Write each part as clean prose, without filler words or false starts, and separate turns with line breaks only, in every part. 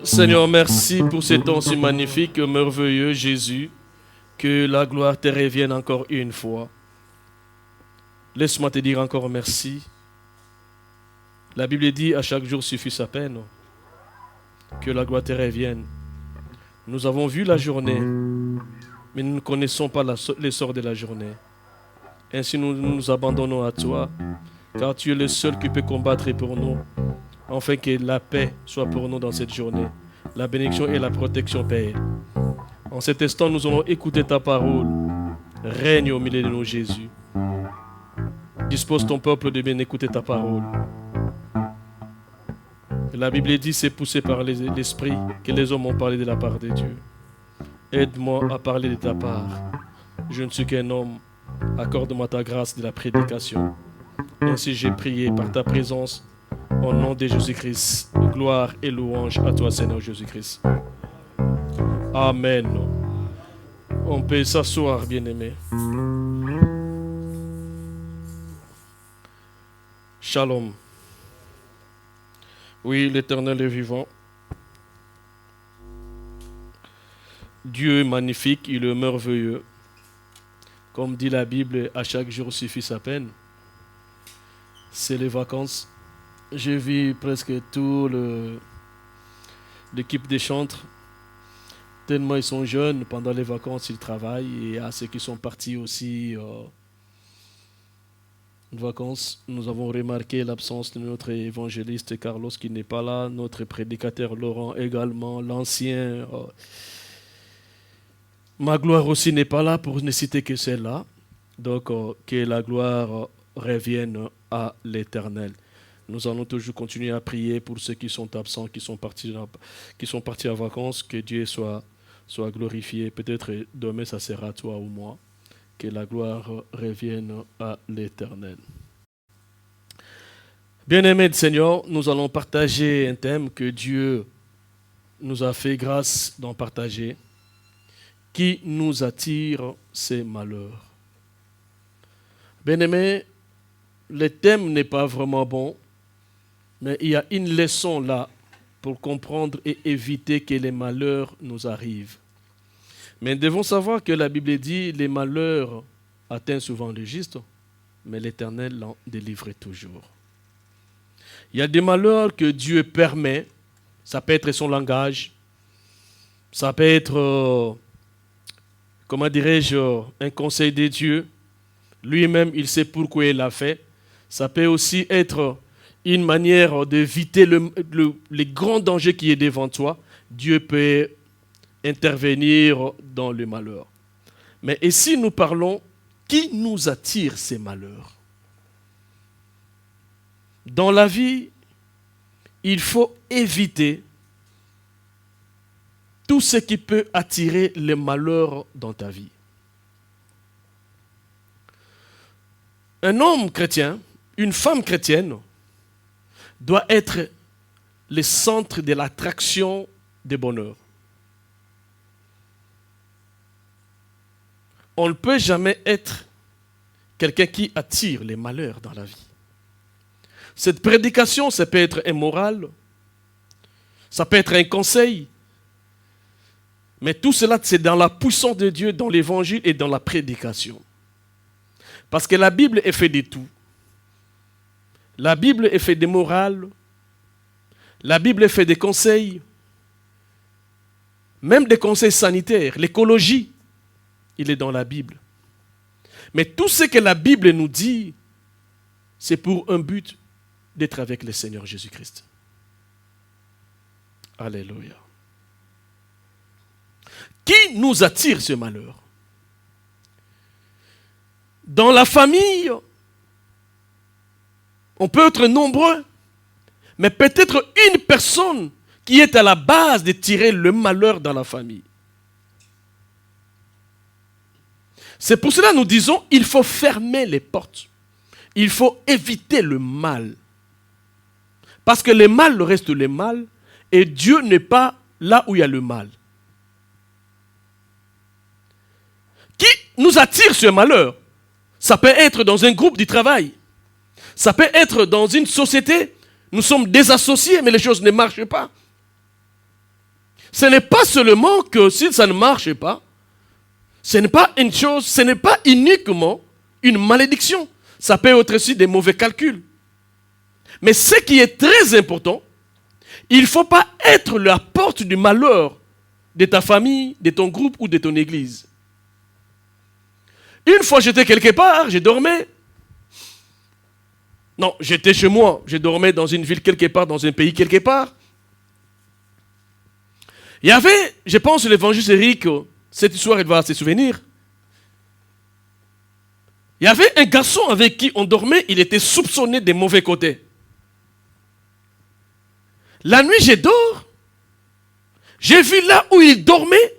Seigneur, merci pour ces temps si magnifiques, merveilleux, Jésus. Que la gloire te revienne encore une fois. Laisse-moi te dire encore merci. La Bible dit à chaque jour suffit sa peine. Que la gloire te revienne. Nous avons vu la journée, mais nous ne connaissons pas l'essor de la journée. Ainsi nous nous abandonnons à toi, car tu es le seul qui peut combattre pour nous, afin que la paix soit pour nous dans cette journée. La bénédiction et la protection, Père. En cet instant, nous allons écouter ta parole. Règne au milieu de nous, Jésus. Dispose ton peuple de bien écouter ta parole. La Bible dit, c'est poussé par l'Esprit que les hommes ont parlé de la part de Dieu. Aide-moi à parler de ta part. Je ne suis qu'un homme. Accorde-moi ta grâce de la prédication. Ainsi j'ai prié par ta présence. Au nom de Jésus-Christ, gloire et louange à toi, Seigneur Jésus-Christ. Amen. On peut s'asseoir, bien-aimés. Shalom. Oui, l'Éternel est vivant. Dieu est magnifique, il est merveilleux. Comme dit la Bible, à chaque jour suffit sa peine. C'est les vacances. J'ai vu presque tout l'équipe des chantres. Tellement ils sont jeunes, pendant les vacances, ils travaillent. Et à ceux qui sont partis aussi en vacances, nous avons remarqué l'absence de notre évangéliste Carlos qui n'est pas là, notre prédicateur Laurent également, l'ancien. Ma gloire aussi n'est pas là pour ne citer que celle-là. Donc, que la gloire revienne à l'Éternel. Nous allons toujours continuer à prier pour ceux qui sont absents, qui sont partis en vacances, que Dieu soit glorifié. Peut-être demain, ça sera toi ou moi. Que la gloire revienne à l'Éternel. Bien-aimés du Seigneur, nous allons partager un thème que Dieu nous a fait grâce d'en partager. Qui nous attire ces malheurs. Bien-aimés, le thème n'est pas vraiment bon, mais il y a une leçon là pour comprendre et éviter que les malheurs nous arrivent. Mais nous devons savoir que la Bible dit les malheurs atteignent souvent le juste, mais l'Éternel l'en délivre toujours. Il y a des malheurs que Dieu permet, ça peut être son langage, ça peut être, comment dirais-je, un conseil de Dieu. Lui-même, il sait pourquoi il l'a fait. Ça peut aussi être une manière d'éviter les grands dangers qui est devant toi. Dieu peut intervenir dans le malheur. Mais ici, nous parlons, qui nous attire ces malheurs? Dans la vie, il faut éviter tout ce qui peut attirer les malheurs dans ta vie. Un homme chrétien, une femme chrétienne, doit être le centre de l'attraction du bonheur. On ne peut jamais être quelqu'un qui attire les malheurs dans la vie. Cette prédication, ça peut être un moral, ça peut être un conseil, mais tout cela, c'est dans la puissance de Dieu, dans l'évangile et dans la prédication. Parce que la Bible est faite de tout. La Bible est faite de morale. La Bible est faite de conseils. Même des conseils sanitaires. L'écologie, il est dans la Bible. Mais tout ce que la Bible nous dit, c'est pour un but d'être avec le Seigneur Jésus-Christ. Alléluia. Qui nous attire ce malheur? Dans la famille, on peut être nombreux, mais peut-être une personne qui est à la base de tirer le malheur dans la famille. C'est pour cela que nous disons, il faut fermer les portes. Il faut éviter le mal. Parce que le mal reste le mal, et Dieu n'est pas là où il y a le mal. Qui nous attire ce malheur? Ça peut être dans un groupe de travail. Ça peut être dans une société. Nous sommes désassociés, mais les choses ne marchent pas. Ce n'est pas seulement que si ça ne marche pas, ce n'est pas une chose, ce n'est pas uniquement une malédiction. Ça peut être aussi des mauvais calculs. Mais ce qui est très important, il ne faut pas être la porte du malheur de ta famille, de ton groupe ou de ton église. Une fois j'étais quelque part, je dormais. Non, j'étais chez moi, je dormais dans une ville quelque part, dans un pays quelque part. Il y avait, je pense, l'évangile Eric, cette histoire, il va se souvenir. Il y avait un garçon avec qui on dormait, il était soupçonné des mauvais côtés. La nuit, je dors. J'ai vu là où il dormait,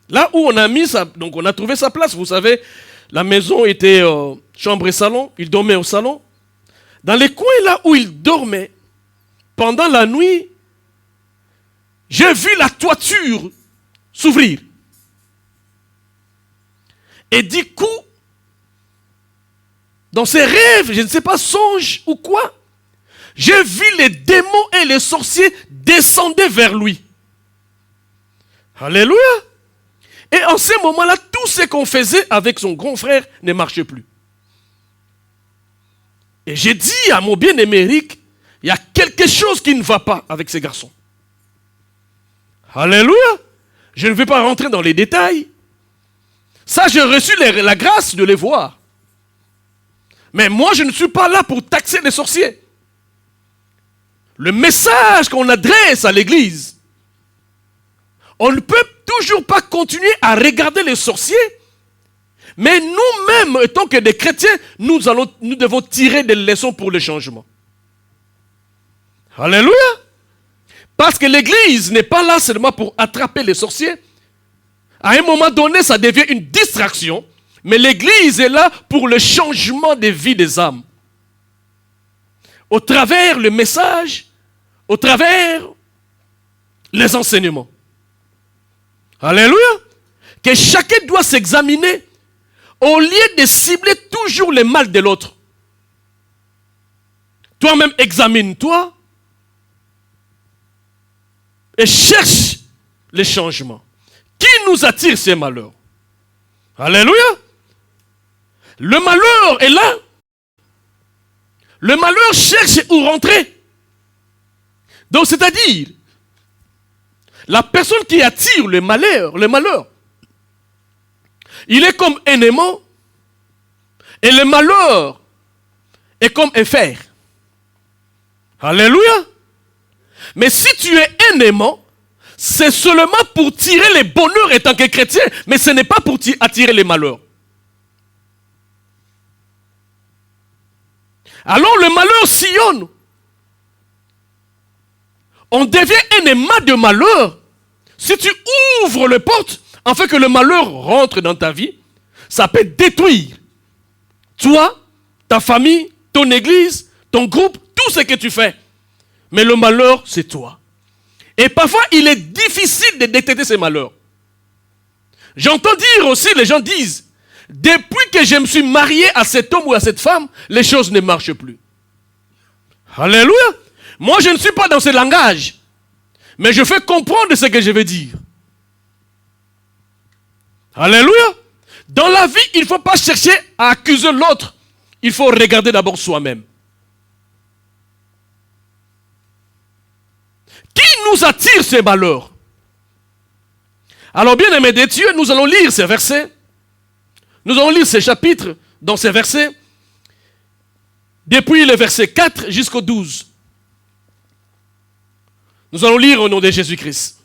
là où on a mis donc on a trouvé sa place. Vous savez, la maison était chambre et salon. Il dormait au salon. Dans les coins là où il dormait, pendant la nuit, j'ai vu la toiture s'ouvrir. Et du coup, dans ses rêves, je ne sais pas, songe ou quoi, j'ai vu les démons et les sorciers descendre vers lui. Alléluia. Et en ce moment-là, tout ce qu'on faisait avec son grand frère ne marchait plus. Et j'ai dit à mon bien-aimé Eric, il y a quelque chose qui ne va pas avec ces garçons. Alléluia. Je ne vais pas rentrer dans les détails. Ça, j'ai reçu la grâce de les voir. Mais moi, je ne suis pas là pour taxer les sorciers. Le message qu'on adresse à l'église, on ne peut toujours pas continuer à regarder les sorciers, mais nous-mêmes, étant que des chrétiens, nous devons tirer des leçons pour le changement. Alléluia. Parce que l'église n'est pas là seulement pour attraper les sorciers. À un moment donné, ça devient une distraction, mais l'église est là pour le changement des vies des âmes. Au travers le message, au travers les enseignements. Alléluia. Que chacun doit s'examiner au lieu de cibler toujours le mal de l'autre. Toi-même examine-toi et cherche les changements. Qui nous attire ces malheurs? Alléluia. Le malheur est là. Le malheur cherche où rentrer. Donc c'est-à-dire, la personne qui attire le malheur, il est comme un aimant et le malheur est comme un fer. Alléluia. Mais si tu es un aimant, c'est seulement pour tirer les bonheurs en tant que chrétien, mais ce n'est pas pour attirer les malheurs. Alors le malheur sillonne. On devient un aimant de malheur. Si tu ouvres les portes, afin que le malheur rentre dans ta vie, ça peut détruire toi, ta famille, ton église, ton groupe, tout ce que tu fais. Mais le malheur, c'est toi. Et parfois, il est difficile de détecter ces malheurs. J'entends dire aussi, les gens disent, depuis que je me suis marié à cet homme ou à cette femme, les choses ne marchent plus. Alléluia. Moi, je ne suis pas dans ce langage. Mais je fais comprendre ce que je veux dire. Alléluia. Dans la vie, il ne faut pas chercher à accuser l'autre. Il faut regarder d'abord soi-même. Qui nous attire ces malheurs? Alors, bien aimés de Dieu, nous allons lire ces versets. Nous allons lire ces chapitres dans ces versets. Depuis le verset 4 jusqu'au 12. Nous allons lire au nom de Jésus-Christ.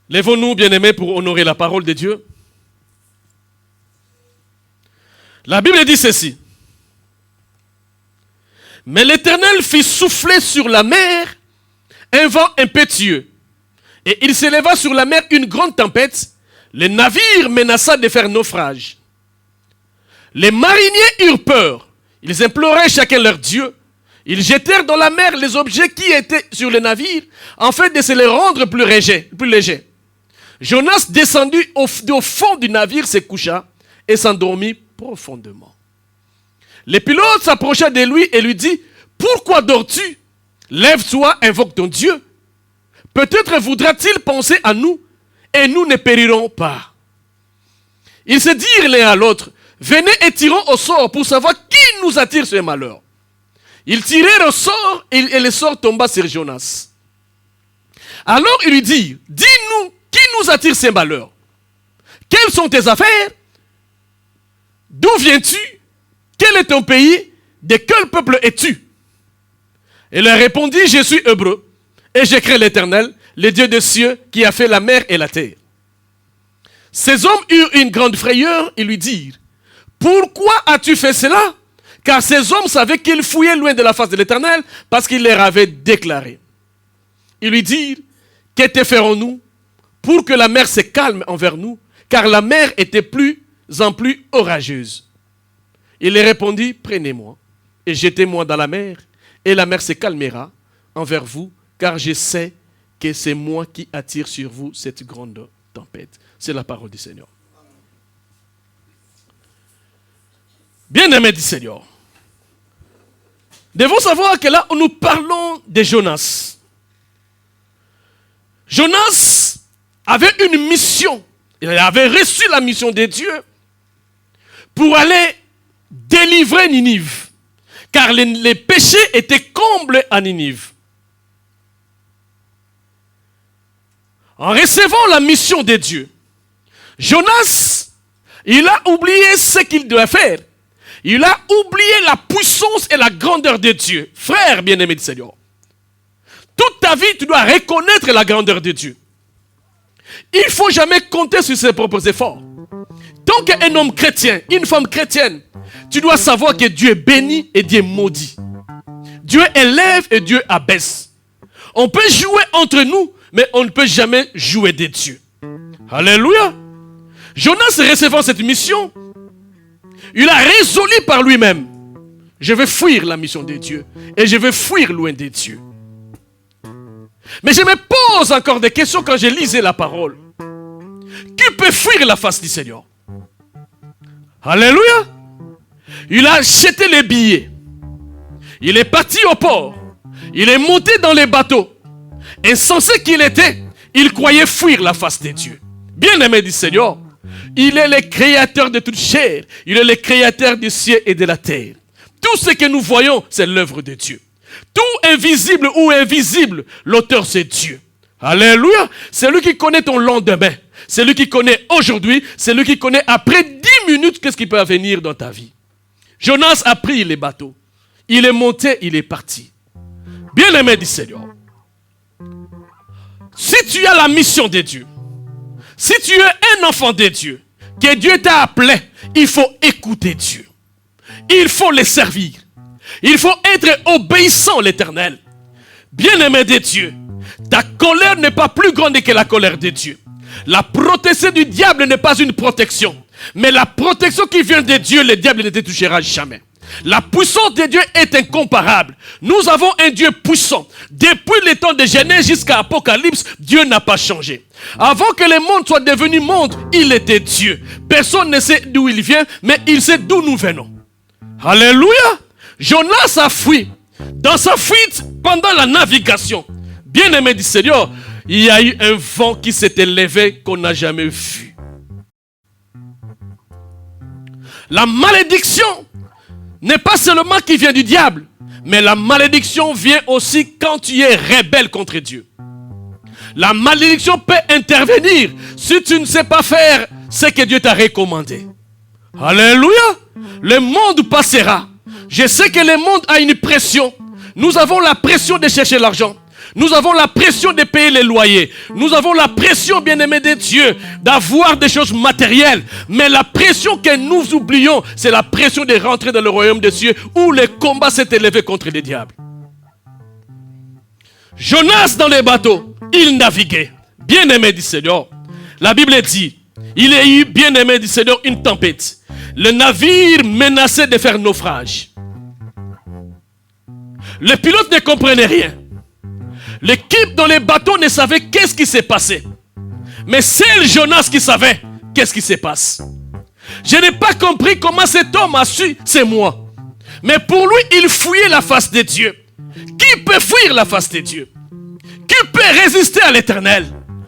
Lèvons-nous, bien-aimés, pour honorer la parole de Dieu. La Bible dit ceci. Mais l'Éternel fit souffler sur la mer un vent impétueux. Et il s'éleva sur la mer une grande tempête. Le navire menaça de faire naufrage. Les mariniers eurent peur. Ils imploraient chacun leur Dieu. Ils jetèrent dans la mer les objets qui étaient sur le navire, afin de se les rendre plus légers. Jonas descendit au fond du navire, se coucha et s'endormit profondément. Le pilote s'approcha de lui et lui dit, « Pourquoi dors-tu » Lève-toi, invoque ton Dieu. Peut-être voudra-t-il penser à nous et nous ne périrons pas. Ils se dirent l'un à l'autre, venez et tirons au sort pour savoir qui nous attire ce malheur. Ils tirèrent au sort et le sort tomba sur Jonas. Alors ils lui dirent, dis-nous qui nous attire ces malheurs. Quelles sont tes affaires? D'où viens-tu? Quel est ton pays? De quel peuple es-tu? Il leur répondit, je suis hébreu et je crains l'Éternel, le Dieu des cieux qui a fait la mer et la terre. Ces hommes eurent une grande frayeur et lui dirent, pourquoi as-tu fait cela? Car ces hommes savaient qu'ils fouillaient loin de la face de l'Éternel parce qu'il leur avait déclaré. Ils lui dirent, que te ferons-nous pour que la mer se calme envers nous? Car la mer était plus en plus orageuse. Il leur répondit, prenez-moi et jetez-moi dans la mer, et la mer se calmera envers vous, car je sais que c'est moi qui attire sur vous cette grande tempête. C'est la parole du Seigneur. Bien-aimés du Seigneur, devons savoir que là, nous parlons de Jonas. Jonas avait une mission. Il avait reçu la mission de Dieu pour aller délivrer Ninive. Car les péchés étaient combles à Ninive. En recevant la mission de Dieu, Jonas, il a oublié ce qu'il doit faire. Il a oublié la puissance et la grandeur de Dieu. Frère bien-aimé du Seigneur, toute ta vie, tu dois reconnaître la grandeur de Dill. Il ne faut jamais compter sur ses propres efforts. Tant qu'un homme chrétien, une femme chrétienne, tu dois savoir que Dieu est béni et Dieu est maudit. Dieu élève et Dieu abaisse. On peut jouer entre nous, mais on ne peut jamais jouer de Dieu. Alléluia. Jonas, recevant cette mission, il a résolu par lui-même, je vais fuir la mission de Dieu et je vais fuir loin de Dieu. Mais je me pose encore des questions quand je lisais la parole. Qui peut fuir la face du Seigneur? Alléluia. Il a acheté les billets. Il est parti au port. Il est monté dans les bateaux. Insensé qu'il était, il croyait fuir la face de Dieu. Bien-aimé du Seigneur, il est le créateur de toute chair. Il est le créateur du ciel et de la terre. Tout ce que nous voyons, c'est l'œuvre de Dieu. Tout invisible ou invisible, l'auteur c'est Dieu. Alléluia. C'est lui qui connaît ton lendemain. C'est lui qui connaît aujourd'hui. C'est lui qui connaît après 10 minutes qu'est-ce qui peut venir dans ta vie. Jonas a pris les bateaux. Il est monté, il est parti. Bien-aimé du Seigneur, si tu as la mission de Dieu, si tu es un enfant de Dieu, que Dieu t'a appelé, il faut écouter Dieu. Il faut le servir. Il faut être obéissant à l'Éternel. Bien-aimé de Dieu, ta colère n'est pas plus grande que la colère de Dieu. La protection du diable n'est pas une protection. Mais la protection qui vient de Dieu, le diable ne te touchera jamais. La puissance de Dieu est incomparable. Nous avons un Dieu puissant. Depuis le temps de Genèse jusqu'à Apocalypse, Dieu n'a pas changé. Avant que le monde soit devenu monde, il était Dieu. Personne ne sait d'où il vient, mais il sait d'où nous venons. Alléluia. Jonas a fui. Dans sa fuite, pendant la navigation, bien-aimé du Seigneur, il y a eu un vent qui s'était levé qu'on n'a jamais vu. La malédiction n'est pas seulement qui vient du diable, mais la malédiction vient aussi quand tu es rebelle contre Dieu. La malédiction peut intervenir si tu ne sais pas faire ce que Dieu t'a recommandé. Alléluia. Le monde passera. Je sais que le monde a une pression. Nous avons la pression de chercher l'argent. Nous avons la pression de payer les loyers. Nous avons la pression, bien-aimé de Dieu, d'avoir des choses matérielles. Mais la pression que nous oublions, c'est la pression de rentrer dans le royaume des cieux où le combat s'est élevé contre les diables. Jonas dans les bateaux, il naviguait. Bien-aimé du Seigneur, la Bible dit, il y a eu, bien-aimé du Seigneur, une tempête. Le navire menaçait de faire naufrage. Le pilote ne comprenait rien. L'équipe dans les bateaux ne savait qu'est-ce qui s'est passé. Mais c'est Jonas qui savait qu'est-ce qui se passe. Je n'ai pas compris comment cet homme a su, c'est moi. Mais pour lui, il fouillait la face de Dieu. Qui peut fuir la face de Dieu? Qui peut résister à l'Éternel?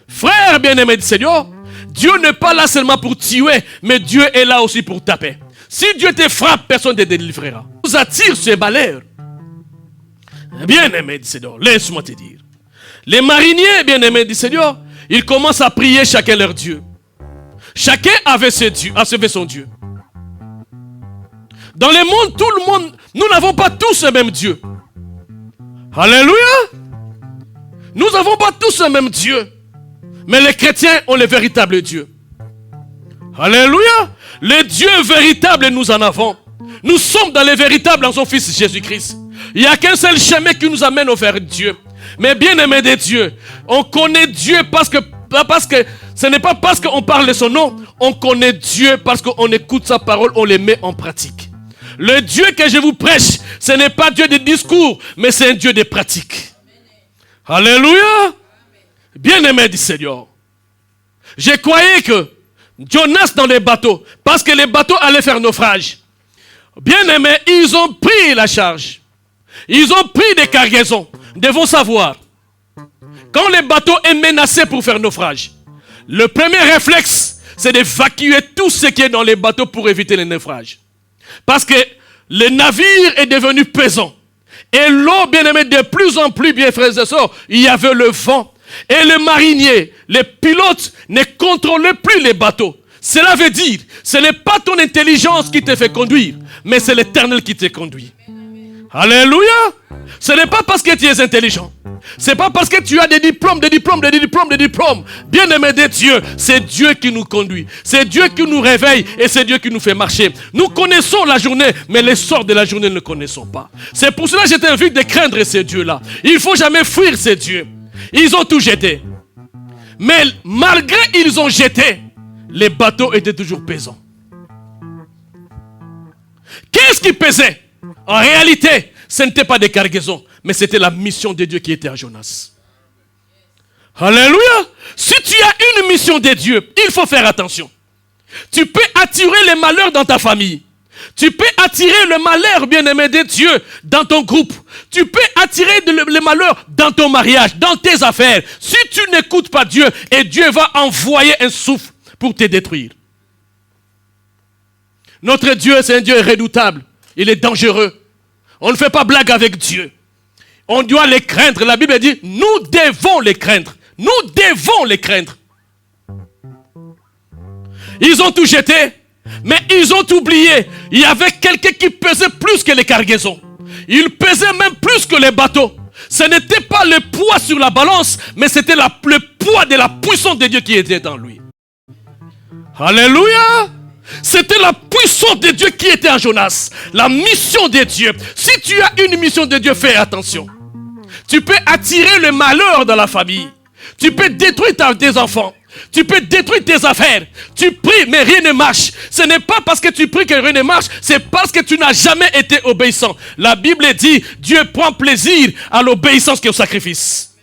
Frère bien-aimé du Seigneur, Dieu n'est pas là seulement pour tuer, mais Dieu est là aussi pour taper. Si Dieu te frappe, personne ne te délivrera. Nous attire ce malheur. Bien-aimé du Seigneur, laisse-moi te dire. Les mariniers, bien-aimés du Seigneur, ils commencent à prier chacun leur Dieu. Chacun avait son Dieu. Dans le monde, tout le monde, nous n'avons pas tous le même Dieu. Alléluia. Nous n'avons pas tous le même Dieu. Mais les chrétiens ont le véritable Dieu. Alléluia. Le Dieu véritable, nous en avons. Nous sommes dans le véritable en son Fils Jésus-Christ. Il n'y a qu'un seul chemin qui nous amène vers Dieu. Mais bien aimé de Dieu, on connaît Dieu parce que ce n'est pas parce qu'on parle de son nom. On connaît Dieu parce qu'on écoute sa parole, on les met en pratique. Le Dieu que je vous prêche, ce n'est pas Dieu de discours, mais c'est un Dieu de pratique. Alléluia. Bien-aimé du Seigneur. Je croyais que Jonas dans les bateaux, parce que les bateaux allaient faire naufrage. Bien-aimé, ils ont pris la charge. Ils ont pris des cargaisons. Nous devons savoir. Quand le bateau est menacé pour faire naufrage, le premier réflexe, c'est d'évacuer tout ce qui est dans les bateaux pour éviter les naufrages. Parce que le navire est devenu pesant. Et l'eau, bien aimée, de plus en plus, bien frères et sœurs, il y avait le vent. Et le marinier, les pilotes ne contrôlaient plus les bateaux. Cela veut dire, ce n'est pas ton intelligence qui te fait conduire, mais c'est l'Éternel qui te conduit. Alléluia. Ce n'est pas parce que tu es intelligent. Ce n'est pas parce que tu as des diplômes. Bien-aimé de Dieu, c'est Dieu qui nous conduit. C'est Dieu qui nous réveille et c'est Dieu qui nous fait marcher. Nous connaissons la journée, mais les sorts de la journée ne le connaissons pas. C'est pour cela que je t'invite de craindre ces dieux-là. Il ne faut jamais fuir ces dieux. Ils ont tout jeté. Mais malgré ils ont jeté, les bateaux étaient toujours pesants. Qu'est-ce qui pesait? En réalité, ce n'était pas des cargaisons, mais c'était la mission de Dieu qui était à Jonas. Alléluia. Si tu as une mission de Dieu, il faut faire attention. Tu peux attirer les malheurs dans ta famille. Tu peux attirer le malheur, bien-aimé de Dieu, dans ton groupe. Tu peux attirer le malheur dans ton mariage, dans tes affaires. Si tu n'écoutes pas Dieu, et Dieu va envoyer un souffle pour te détruire. Notre Dieu, c'est un Dieu redoutable. Il est dangereux. On ne fait pas blague avec Dieu. On doit les craindre. La Bible dit, nous devons les craindre. Nous devons les craindre. Ils ont tout jeté, mais ils ont oublié. Il y avait quelqu'un qui pesait plus que les cargaisons. Il pesait même plus que les bateaux. Ce n'était pas le poids sur la balance, mais c'était le poids de la puissance de Dieu qui était en lui. Alléluia. C'était la puissance de Dieu qui était en Jonas. La mission de Dieu. Si tu as une mission de Dieu, fais attention. Tu peux attirer le malheur dans la famille. Tu peux détruire tes enfants. Tu peux détruire tes affaires. Tu pries, mais rien ne marche. Ce n'est pas parce que tu pries que rien ne marche. C'est parce que tu n'as jamais été obéissant. La Bible dit, Dieu prend plaisir à l'obéissance qu'au sacrifice.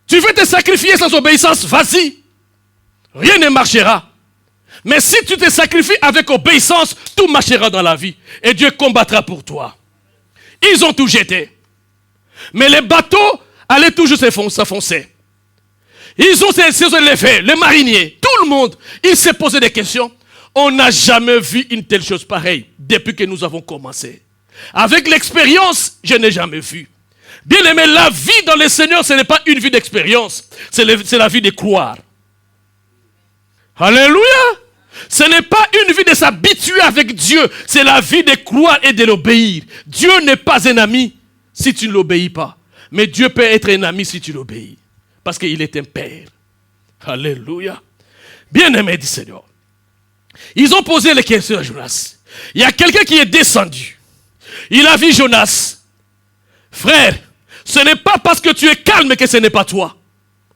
Tu veux te sacrifier sans obéissance, vas-y. Rien ne marchera. Mais si tu te sacrifies avec obéissance, tout marchera dans la vie. Et Dieu combattra pour toi. Ils ont tout jeté. Mais les bateaux allaient toujours s'enfoncer. Ils ont levé, les mariniers, tout le monde. Ils se posaient des questions. On n'a jamais vu une telle chose pareille depuis que nous avons commencé. Avec l'expérience, je n'ai jamais vu. Bien aimé, la vie dans le Seigneur, ce n'est pas une vie d'expérience. C'est la vie de croire. Alléluia. Ce n'est pas une vie de s'habituer avec Dieu. C'est la vie de croire et de l'obéir. Dieu n'est pas un ami si tu ne l'obéis pas. Mais Dieu peut être un ami si tu l'obéis. Parce qu'il est un père. Alléluia. Bien-aimé du Seigneur. Ils ont posé les questions à Jonas. Il y a quelqu'un qui est descendu. Il a vu Jonas. Frère, ce n'est pas parce que tu es calme que ce n'est pas toi.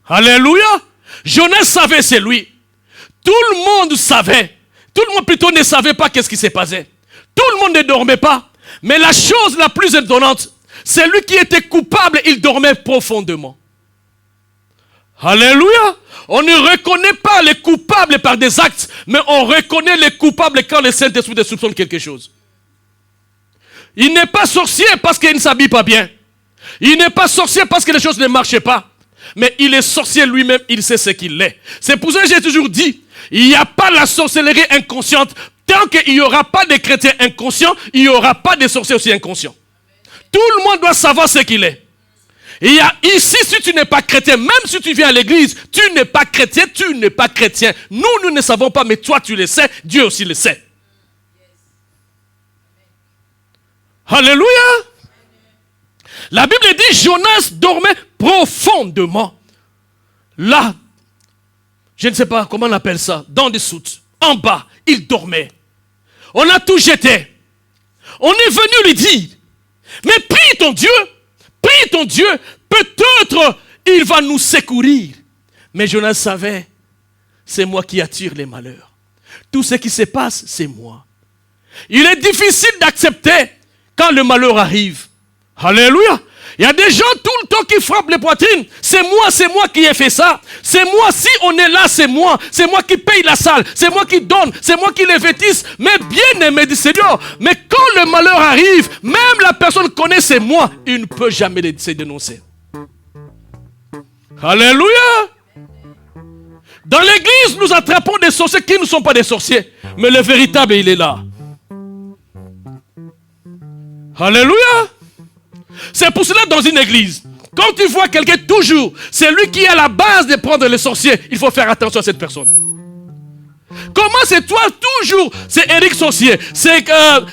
Alléluia. Jonas savait c'est lui. Tout le monde savait. Tout le monde plutôt ne savait pas qu'est-ce qui s'est passé. Tout le monde ne dormait pas. Mais la chose la plus étonnante, c'est lui qui était coupable, il dormait profondément. Alléluia. On ne reconnaît pas les coupables par des actes, mais on reconnaît les coupables quand le Saint-Esprit te soupçonne quelque chose. Il n'est pas sorcier parce qu'il ne s'habille pas bien. Il n'est pas sorcier parce que les choses ne marchent pas. Mais il est sorcier lui-même, il sait ce qu'il est. C'est pour ça que j'ai toujours dit, il n'y a pas la sorcellerie inconsciente. Tant qu'il n'y aura pas de chrétiens inconscients, il n'y aura pas de sorciers aussi inconscients. Tout le monde doit savoir ce qu'il est. Il y a ici, si tu n'es pas chrétien, même si tu viens à l'église, tu n'es pas chrétien, tu n'es pas chrétien. Nous ne savons pas, mais toi tu le sais, Dieu aussi le sait. Alléluia. La Bible dit, Jonas dormait profondément. Là, je ne sais pas comment on appelle ça, dans des soutes, en bas, il dormait. On a tout jeté. On est venu lui dire, mais prie ton Dieu, peut-être il va nous secourir. Mais Jonas savait, c'est moi qui attire les malheurs. Tout ce qui se passe, c'est moi. Il est difficile d'accepter quand le malheur arrive. Alléluia. Il y a des gens tout le temps qui frappent les poitrines. C'est moi qui ai fait ça. C'est moi, si on est là, c'est moi. C'est moi qui paye la salle. C'est moi qui donne. C'est moi qui les vêtisse. Mais bien aimé du Seigneur. Mais quand le malheur arrive, même la personne connaît c'est moi. Il ne peut jamais se dénoncer. Alléluia. Dans l'église, nous attrapons des sorciers qui ne sont pas des sorciers. Mais le véritable, il est là. Alléluia. C'est pour cela dans une église, quand tu vois quelqu'un toujours, c'est lui qui est à la base de prendre les sorciers, il faut faire attention à cette personne. Comment c'est toi toujours, c'est Eric sorcier, c'est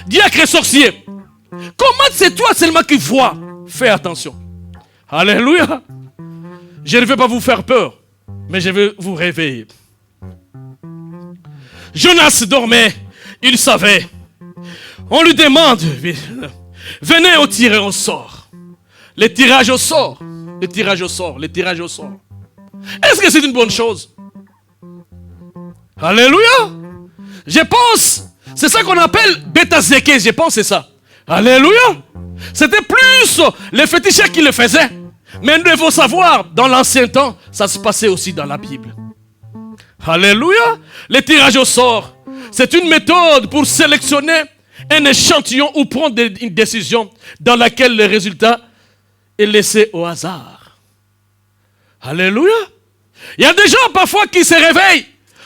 Diacre sorcier. Comment c'est toi seulement qui vois? Fais attention. Alléluia. Je ne veux pas vous faire peur, mais je veux vous réveiller. Jonas dormait, il savait. On lui demande, venez au tirage au sort. Les tirages au sort. Les tirages au sort. Les tirages au sort. Est-ce que c'est une bonne chose? Alléluia. Je pense. C'est ça qu'on appelle bêta zéké. Je pense que c'est ça. Alléluia. C'était plus les féticheurs qui le faisaient. Mais nous devons savoir, dans l'ancien temps, ça se passait aussi dans la Bible. Alléluia. Les tirages au sort. C'est une méthode pour sélectionner un échantillon ou prendre une décision dans laquelle le résultat est laissé au hasard. Alléluia. Il y a des gens parfois qui se réveillent.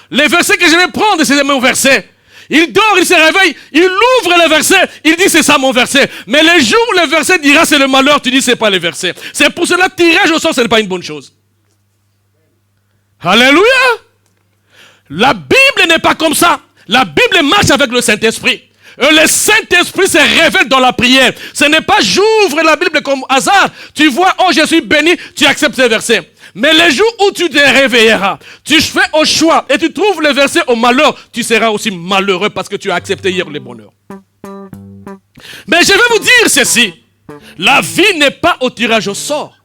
Les versets que je vais prendre, c'est mon verset. Il dort, il se réveille, il ouvre le verset, il dit c'est ça mon verset. Mais les jours où le verset dira c'est le malheur, tu dis c'est pas le verset. C'est pour cela que tirage au sort, ce n'est pas une bonne chose. Alléluia. La Bible n'est pas comme ça. La Bible marche avec le Saint-Esprit. Le Saint-Esprit se révèle dans la prière. Ce n'est pas j'ouvre la Bible comme hasard. Tu vois, oh je suis béni, tu acceptes ces versets. Mais les jours où tu te réveilleras, tu fais au choix et tu trouves le verset au malheur, tu seras aussi malheureux parce que tu as accepté hier le bonheur. Mais je vais vous dire ceci. La vie n'est pas au tirage au sort.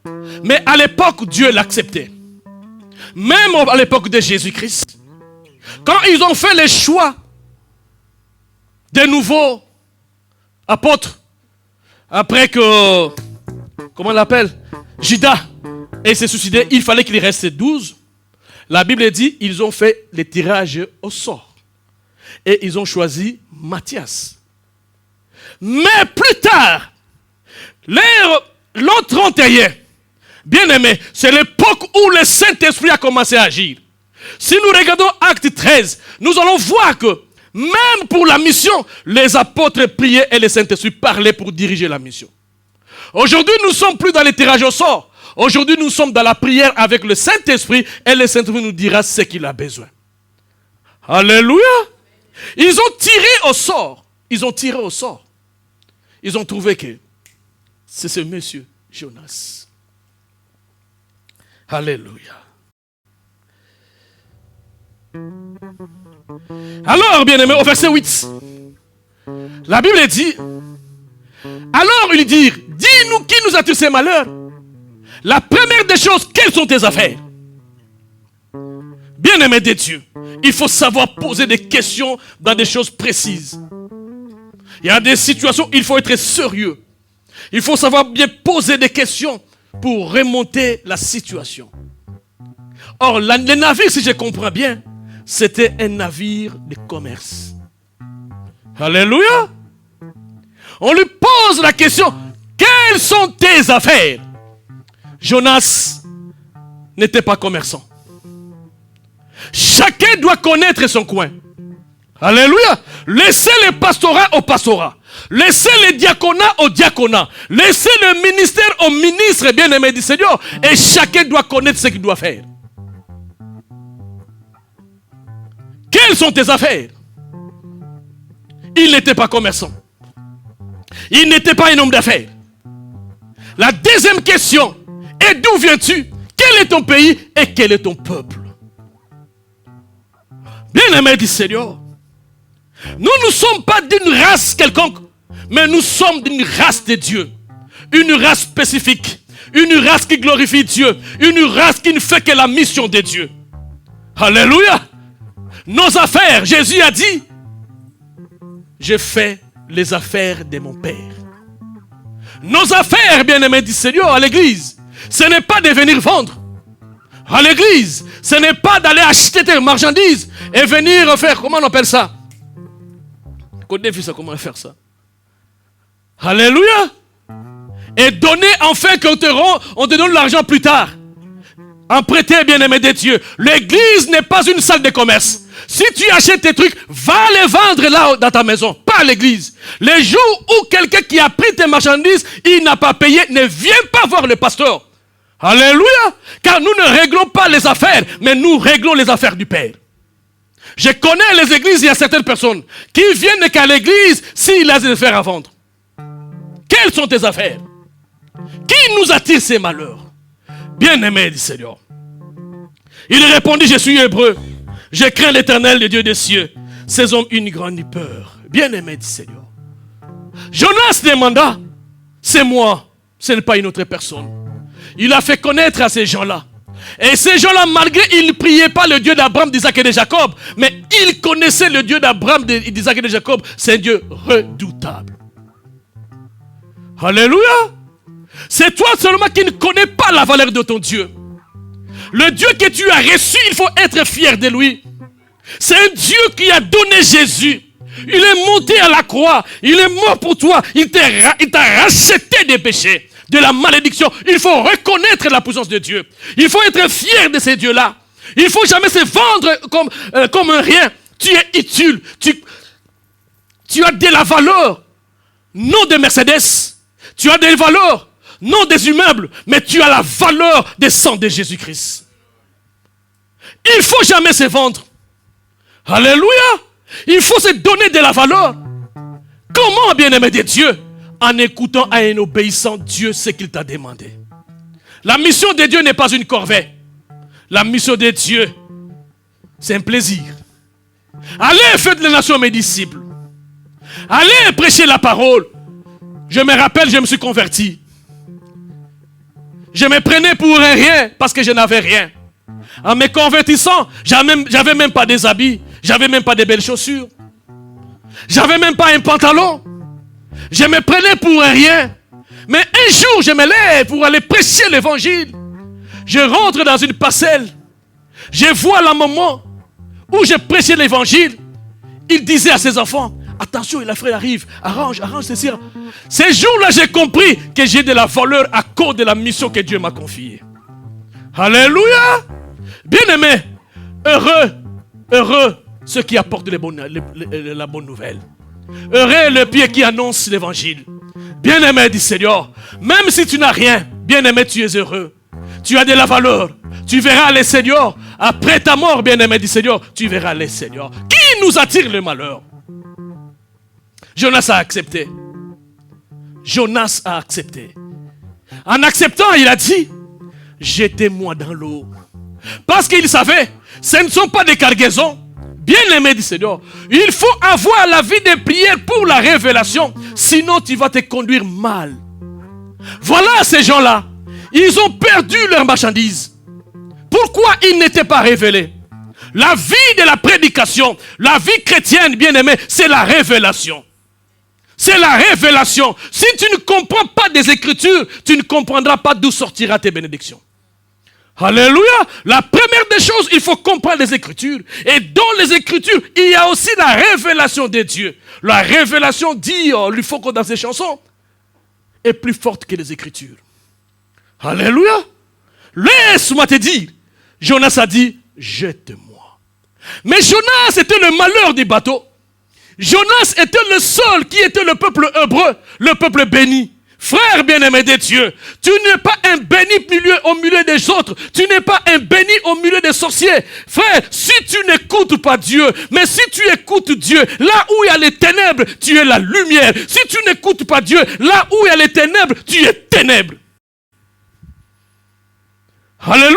Mais à l'époque, Dieu l'acceptait. Même à l'époque de Jésus-Christ. Quand ils ont fait le choix des nouveaux apôtres, après que, comment on l'appelle, Judas et s'est suicidé, il fallait qu'il reste 12. La Bible dit, ils ont fait les tirages au sort. Et ils ont choisi Matthias. Mais plus tard, l'an 31, bien aimé, c'est l'époque où le Saint-Esprit a commencé à agir. Si nous regardons Acte 13, nous allons voir que même pour la mission, les apôtres priaient et le Saint-Esprit parlait pour diriger la mission. Aujourd'hui, nous ne sommes plus dans les tirages au sort. Aujourd'hui, nous sommes dans la prière avec le Saint-Esprit et le Saint-Esprit nous dira ce qu'il a besoin. Alléluia. Ils ont tiré au sort. Ils ont tiré au sort. Ils ont trouvé que c'est ce monsieur Jonas. Alléluia. Alors, bien-aimé, au verset 8, la Bible dit, alors ils dirent, dis-nous qui nous a tué ces malheurs. La première des choses, quelles sont tes affaires? Bien-aimé de Dieu, il faut savoir poser des questions dans des choses précises. Il y a des situations où il faut être sérieux. Il faut savoir bien poser des questions pour remonter la situation. Or, le navire, si je comprends bien, c'était un navire de commerce. Alléluia. On lui pose la question, quelles sont tes affaires? Jonas n'était pas commerçant. Chacun doit connaître son coin. Alléluia. Laissez le pastorat au pastorat. Laissez le diaconat au diaconat. Laissez le ministère au ministre, bien-aimé du Seigneur. Et chacun doit connaître ce qu'il doit faire. Quelles sont tes affaires? Il n'était pas commerçant. Il n'était pas un homme d'affaires. La deuxième question est: d'où viens-tu? Quel est ton pays et quel est ton peuple? Bien-aimé du Seigneur, nous ne sommes pas d'une race quelconque, mais nous sommes d'une race de Dieu. Une race spécifique, une race qui glorifie Dieu, une race qui ne fait que la mission de Dieu. Alléluia. Nos affaires, Jésus a dit, je fais les affaires de mon Père. Nos affaires, bien-aimés du Seigneur, à l'église, ce n'est pas de venir vendre. À l'église, ce n'est pas d'aller acheter des marchandises et venir faire, comment on appelle ça? Comment faire ça? Alléluia. Et donner enfin qu'on te donne l'argent plus tard. En prêter, bien-aimé de Dieu. L'église n'est pas une salle de commerce. Si tu achètes tes trucs, va les vendre là dans ta maison, pas à l'église. Les jours où quelqu'un qui a pris tes marchandises, il n'a pas payé, ne vient pas voir le pasteur. Alléluia. Car nous ne réglons pas les affaires, mais nous réglons les affaires du Père. Je connais les églises, il y a certaines personnes qui viennent qu'à l'église s'il a des affaires à vendre. Quelles sont tes affaires? Qui nous attire ces malheurs? Bien-aimé du Seigneur. Il répondit, je suis hébreu. Je crains l'Éternel, le Dieu des cieux. Ces hommes une grande peur. Bien-aimé du Seigneur. Jonas demanda, c'est moi, ce n'est pas une autre personne. Il a fait connaître à ces gens-là. Et ces gens-là, malgré ils ne priaient pas le Dieu d'Abraham, d'Isaac et de Jacob, mais ils connaissaient le Dieu d'Abraham, d'Isaac et de Jacob. C'est un Dieu redoutable. Alléluia. C'est toi seulement qui ne connais pas la valeur de ton Dieu. Le Dieu que tu as reçu, il faut être fier de lui. C'est un Dieu qui a donné Jésus. Il est monté à la croix. Il est mort pour toi. Il t'a racheté des péchés, de la malédiction. Il faut reconnaître la puissance de Dieu. Il faut être fier de ces dieux-là. Il ne faut jamais se vendre comme un rien. Tu es utile. Tu as de la valeur. Non de Mercedes. Tu as des valeurs. Non des immeubles, mais tu as la valeur des sangs de Jésus-Christ. Il ne faut jamais se vendre. Alléluia. Il faut se donner de la valeur. Comment, bien-aimé de Dieu? En écoutant et en obéissant Dieu ce qu'il t'a demandé. La mission de Dieu n'est pas une corvée. La mission de Dieu, c'est un plaisir. Allez, faites les nations mes disciples. Allez, prêcher la parole. Je me rappelle, je me suis converti. Je me prenais pour rien parce que je n'avais rien. En me convertissant, j'avais même pas des habits. J'avais même pas de belles chaussures. J'avais même pas un pantalon. Je me prenais pour rien. Mais un jour, je me lève pour aller prêcher l'évangile. Je rentre dans une parcelle. Je vois la maman où je prêchais l'évangile. Il disait à ses enfants, attention, la frère arrive, arrange ceci. Ces jours-là, j'ai compris que j'ai de la valeur à cause de la mission que Dieu m'a confiée. Alléluia. Bien-aimé, heureux ceux qui apportent la bonne nouvelle. Heureux le pied qui annonce l'évangile. Bien-aimé du Seigneur, même si tu n'as rien, bien-aimé, tu es heureux. Tu as de la valeur. Tu verras les Seigneurs. Après ta mort, bien-aimé du Seigneur, tu verras les Seigneurs. Qui nous attire le malheur? Jonas a accepté. Jonas a accepté. En acceptant, il a dit, jetez-moi dans l'eau. Parce qu'il savait, ce ne sont pas des cargaisons. Bien-aimé du Seigneur, il faut avoir la vie de prière pour la révélation. Sinon, tu vas te conduire mal. Voilà ces gens-là. Ils ont perdu leur marchandise. Pourquoi ils n'étaient pas révélés? La vie de la prédication, la vie chrétienne, bien-aimé, c'est la révélation. C'est la révélation. Si tu ne comprends pas des Écritures, tu ne comprendras pas d'où sortira tes bénédictions. Alléluia. La première des choses, il faut comprendre les Écritures. Et dans les Écritures, il y a aussi la révélation de Dieu. La révélation dit, il faut que dans ses chansons, est plus forte que les Écritures. Alléluia. Laisse-moi te dire, Jonas a dit, jette-moi. Mais Jonas était le malheur du bateau. Jonas était le seul qui était le peuple hébreu, le peuple béni. Frère bien-aimé de Dieu, tu n'es pas un béni au milieu des autres. Tu n'es pas un béni au milieu des sorciers. Frère, si tu n'écoutes pas Dieu, mais si tu écoutes Dieu, là où il y a les ténèbres, tu es la lumière. Si tu n'écoutes pas Dieu, là où il y a les ténèbres, tu es ténèbres. Alléluia.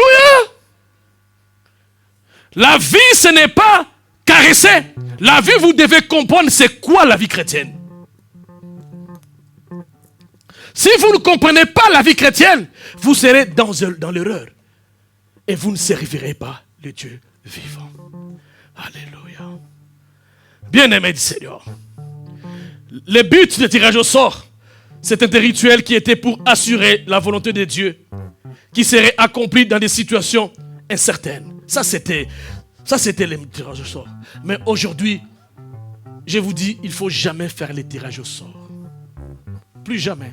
La vie, ce n'est pas caresser. La vie, vous devez comprendre c'est quoi la vie chrétienne. Si vous ne comprenez pas la vie chrétienne, vous serez dans l'erreur. Et vous ne servirez pas le Dieu vivant. Alléluia. Bien-aimé du Seigneur. Le but du tirage au sort, c'était un rituel qui était pour assurer la volonté de Dieu, qui serait accomplie dans des situations incertaines. Ça, c'était le tirage au sort. Mais aujourd'hui, je vous dis, il ne faut jamais faire les tirages au sort. Plus jamais.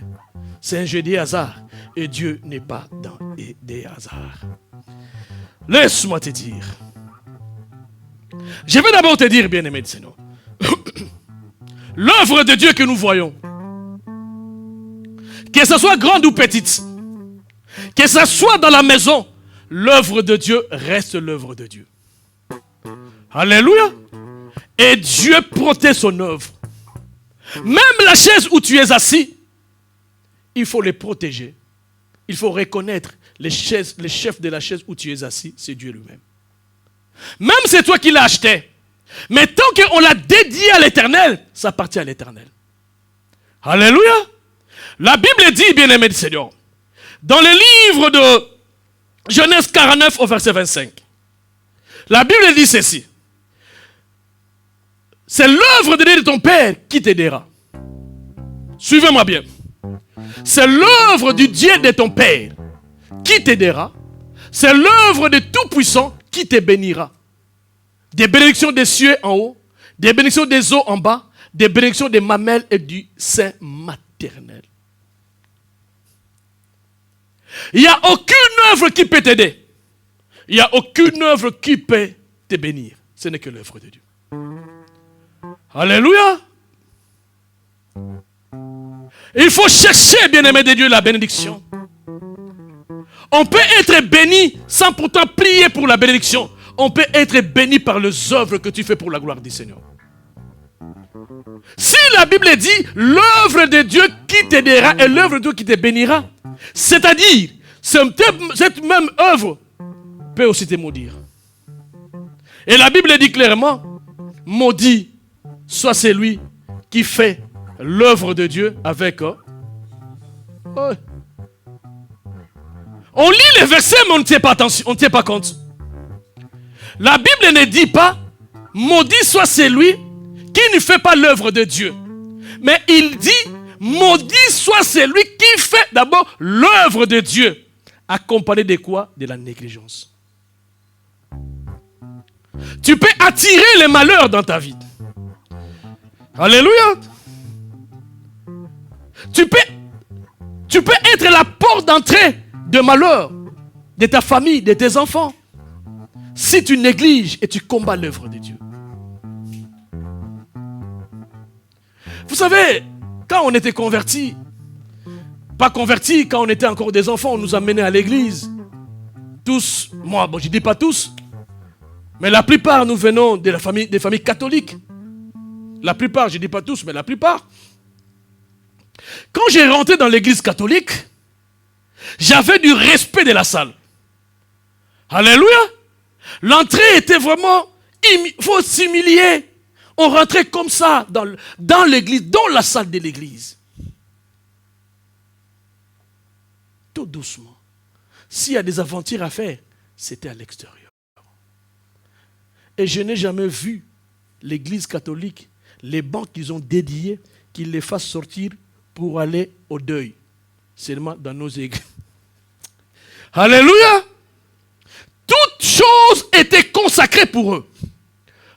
C'est un jeu des hasards. Et Dieu n'est pas dans des hasards. Laisse-moi te dire. Je vais d'abord te dire, bien-aimé de Seigneur. L'œuvre de Dieu que nous voyons, que ce soit grande ou petite, que ce soit dans la maison, l'œuvre de Dieu reste l'œuvre de Dieu. Alléluia. Et Dieu protège son œuvre. Même la chaise où tu es assis, il faut les protéger. Il faut reconnaître les chefs de la chaise où tu es assis, c'est Dieu lui-même. Même c'est toi qui l'as acheté. Mais tant qu'on l'a dédié à l'Éternel, ça appartient à l'Éternel. Alléluia. La Bible dit, bien-aimé du Seigneur, dans le livre de Genèse 49 au verset 25, la Bible dit ceci. C'est l'œuvre de Dieu de ton Père qui t'aidera. Suivez-moi bien. C'est l'œuvre du Dieu de ton Père qui t'aidera. C'est l'œuvre de Tout-Puissant qui te bénira. Des bénédictions des cieux en haut, des bénédictions des eaux en bas, des bénédictions des mamelles et du sein maternel. Il n'y a aucune œuvre qui peut t'aider. Il n'y a aucune œuvre qui peut te bénir. Ce n'est que l'œuvre de Dieu. Alléluia. Il faut chercher, bien-aimé de Dieu, la bénédiction. On peut être béni sans pourtant prier pour la bénédiction. On peut être béni par les œuvres que tu fais pour la gloire du Seigneur. Si la Bible dit l'œuvre de Dieu qui t'aidera et l'œuvre de Dieu qui te bénira, c'est-à-dire cette même œuvre peut aussi te maudire. Et la Bible dit clairement, maudit soit celui qui fait l'œuvre de Dieu avec... On lit les versets mais on ne tient pas attention, on ne tient pas compte. La Bible ne dit pas maudit soit celui qui ne fait pas l'œuvre de Dieu. Mais il dit maudit soit celui qui fait d'abord l'œuvre de Dieu. Accompagné de quoi? De la négligence. Tu peux attirer les malheurs dans ta vie. Alléluia. Tu peux être la porte d'entrée de malheur de ta famille, de tes enfants. Si tu négliges et tu combats l'œuvre de Dieu. Vous savez, quand on était convertis, pas convertis, quand on était encore des enfants, on nous amenait à l'église. Tous, moi, bon, je ne dis pas tous, mais la plupart, nous venons des familles catholiques. La plupart, je ne dis pas tous, mais la plupart. Quand j'ai rentré dans l'église catholique, j'avais du respect de la salle. Alléluia. L'entrée était vraiment... Il faut s'humilier. On rentrait comme ça dans l'église, dans la salle de l'église. Tout doucement. S'il y a des aventures à faire, c'était à l'extérieur. Et je n'ai jamais vu l'église catholique, les bancs qu'ils ont dédiés, qu'ils les fassent sortir pour aller au deuil. Seulement dans nos églises. Alléluia. Tous étaient consacrés pour eux.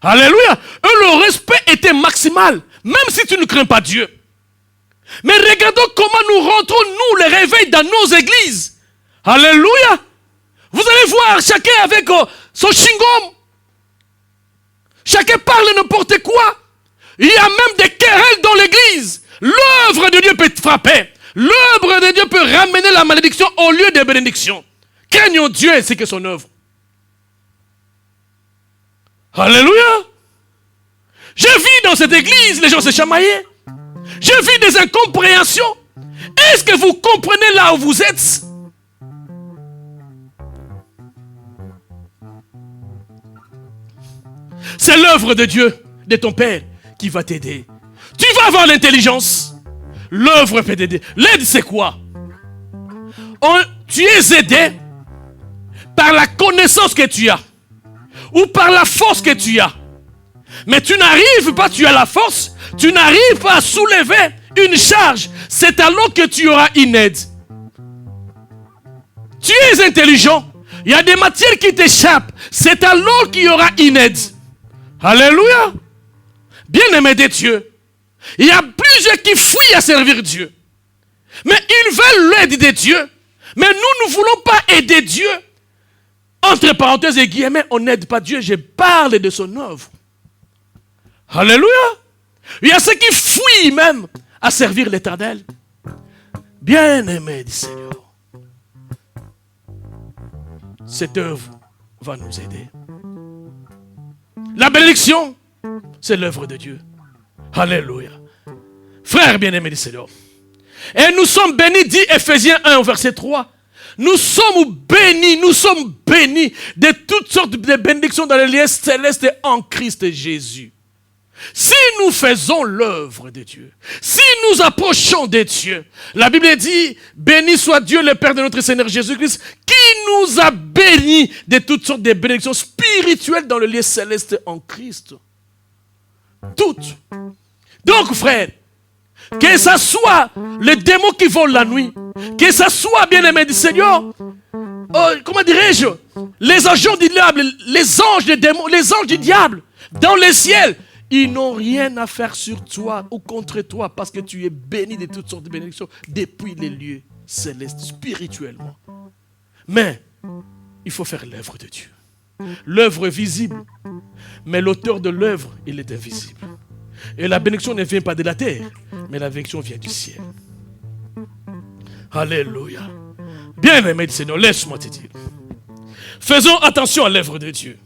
Alléluia. Eux, le respect était maximal, même si tu ne crains pas Dieu. Mais regardons comment nous rentrons, nous, les réveils dans nos églises. Alléluia. Vous allez voir, chacun avec son chewing-gum. Chacun parle n'importe quoi. Il y a même des querelles dans l'église. L'œuvre de Dieu peut te frapper. L'œuvre de Dieu peut ramener la malédiction au lieu des bénédictions. Craignons Dieu ainsi que son œuvre. Alléluia. Je vis dans cette église, les gens se chamaillaient. Je vis des incompréhensions. Est-ce que vous comprenez là où vous êtes? C'est l'œuvre de Dieu, de ton Père, qui va t'aider. Tu vas avoir l'intelligence. L'œuvre peut t'aider. L'aide, c'est quoi? Tu es aidé par la connaissance que tu as ou par la force que tu as. Mais tu n'arrives pas, tu as la force, tu n'arrives pas à soulever une charge. C'est alors que tu auras une aide. Tu es intelligent. Il y a des matières qui t'échappent. C'est alors qu'il y aura une aide. Alléluia. Bien-aimé de Dieu. Il y a plusieurs qui fuient à servir Dieu. Mais ils veulent l'aide de Dieu. Mais nous ne voulons pas aider Dieu. Entre parenthèses et guillemets, on n'aide pas Dieu. Je parle de son œuvre. Alléluia. Il y a ceux qui fuient même à servir l'Éternel. Bien-aimé du Seigneur. Cette œuvre va nous aider. La bénédiction, c'est l'œuvre de Dieu. Alléluia. Frères bien-aimés du Seigneur. Et nous sommes bénis, dit Ephésiens 1, verset 3. Nous sommes bénis de toutes sortes de bénédictions dans les lieux célestes en Christ Jésus. Si nous faisons l'œuvre de Dieu, si nous approchons de Dieu, la Bible dit, béni soit Dieu le Père de notre Seigneur Jésus-Christ, qui nous a bénis de toutes sortes de bénédictions spirituelles dans le lieu céleste en Christ. Toutes. Donc frère, que ce soit les démons qui volent la nuit, que ce soit, bien-aimé du Seigneur, comment dirais-je, les agents du diable, les anges des démons, les anges du diable, dans le ciel, ils n'ont rien à faire sur toi ou contre toi parce que tu es béni de toutes sortes de bénédictions depuis les lieux célestes, spirituellement. Mais il faut faire l'œuvre de Dieu. L'œuvre est visible, mais l'auteur de l'œuvre, il est invisible. Et la bénédiction ne vient pas de la terre, mais la bénédiction vient du ciel. Alléluia. Bien-aimé du Seigneur, laisse-moi te dire. Faisons attention à l'œuvre de Dieu.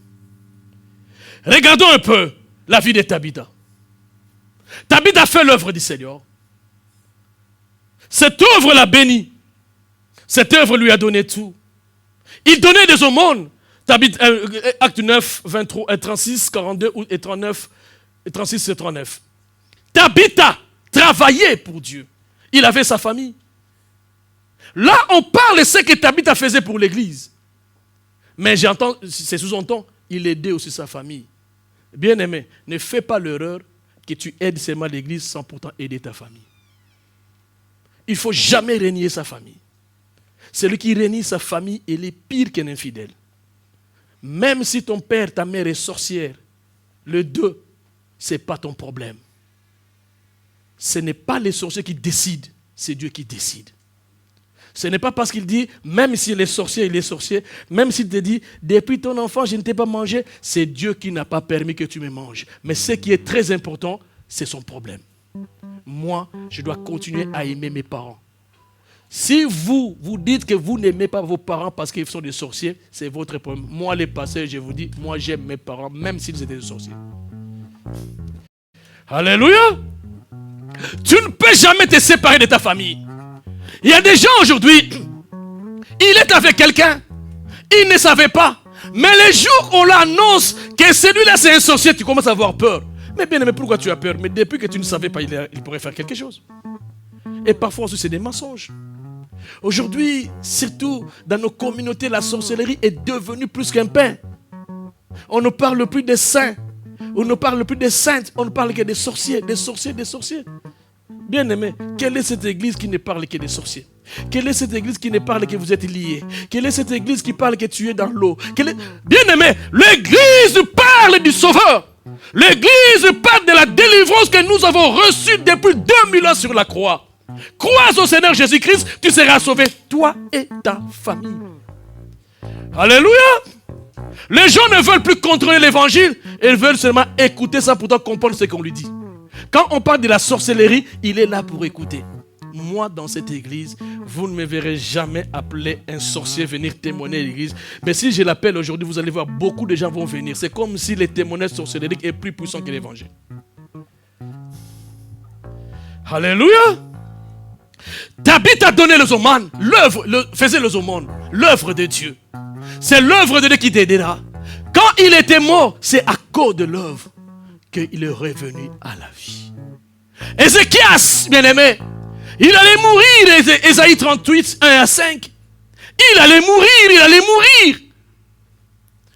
Regardons un peu la vie de Tabitha. Tabitha a fait l'œuvre du Seigneur. Cette œuvre l'a béni. Cette œuvre lui a donné tout. Il donnait des aumônes. Acte 9, 23, 36, 42 et 39, et 36 et 39. Tabitha travaillait pour Dieu. Il avait sa famille. Là, on parle de ce que Tabitha faisait pour l'église. Mais j'entends, c'est sous-entend, il aidait aussi sa famille. Bien-aimé, ne fais pas l'erreur que tu aides seulement l'église sans pourtant aider ta famille. Il ne faut jamais renier sa famille. Celui qui renie sa famille, il est pire qu'un infidèle. Même si ton père, ta mère est sorcière, le deux, ce n'est pas ton problème. Ce n'est pas les sorciers qui décident, c'est Dieu qui décide. Ce n'est pas parce qu'il dit, même s'il est sorcier, il est sorcier. Même s'il te dit, depuis ton enfant, je ne t'ai pas mangé, c'est Dieu qui n'a pas permis que tu me manges. Mais ce qui est très important, c'est son problème. Moi, je dois continuer à aimer mes parents. Si vous dites que vous n'aimez pas vos parents parce qu'ils sont des sorciers, c'est votre problème. Moi, les pasteurs, je vous dis, moi j'aime mes parents, même s'ils étaient des sorciers. Alléluia! Tu ne peux jamais te séparer de ta famille. Il y a des gens aujourd'hui, il est avec quelqu'un, il ne savait pas. Mais les jours où on l'annonce que celui-là c'est un sorcier, tu commences à avoir peur. Mais bien, mais pourquoi tu as peur? Mais depuis que tu ne savais pas, il pourrait faire quelque chose. Et parfois aussi c'est des mensonges. Aujourd'hui, surtout dans nos communautés, la sorcellerie est devenue plus qu'un pain. On ne parle plus des saints, on ne parle plus des saintes, on ne parle que des sorciers, des sorciers, des sorciers. Bien-aimé, quelle est cette église qui ne parle que des sorciers? Quelle est cette église qui ne parle que vous êtes liés? Quelle est cette église qui parle que tu es dans l'eau? Bien-aimé, l'église parle du Sauveur. L'église parle de la délivrance que nous avons reçue depuis 2000 ans sur la croix. Crois au Seigneur Jésus-Christ, tu seras sauvé, toi et ta famille. Alléluia. Les gens ne veulent plus contrôler l'évangile, ils veulent seulement écouter ça pour comprendre ce qu'on lui dit. Quand on parle de la sorcellerie, il est là pour écouter. Moi, dans cette église, vous ne me verrez jamais appeler un sorcier venir témoigner à l'église. Mais si je l'appelle aujourd'hui, vous allez voir, beaucoup de gens vont venir. C'est comme si les témoignages sorcelleriques est plus puissant que l'évangile. Alléluia. David a donné les aumônes, faisait les aumônes, l'œuvre de Dieu. C'est l'œuvre de Dieu qui t'aidera. Quand il était mort, c'est à cause de l'œuvre qu'il est revenu à la vie. Ézéchias, bien-aimé, il allait mourir, Ésaïe 38, 1 à 5. Il allait mourir.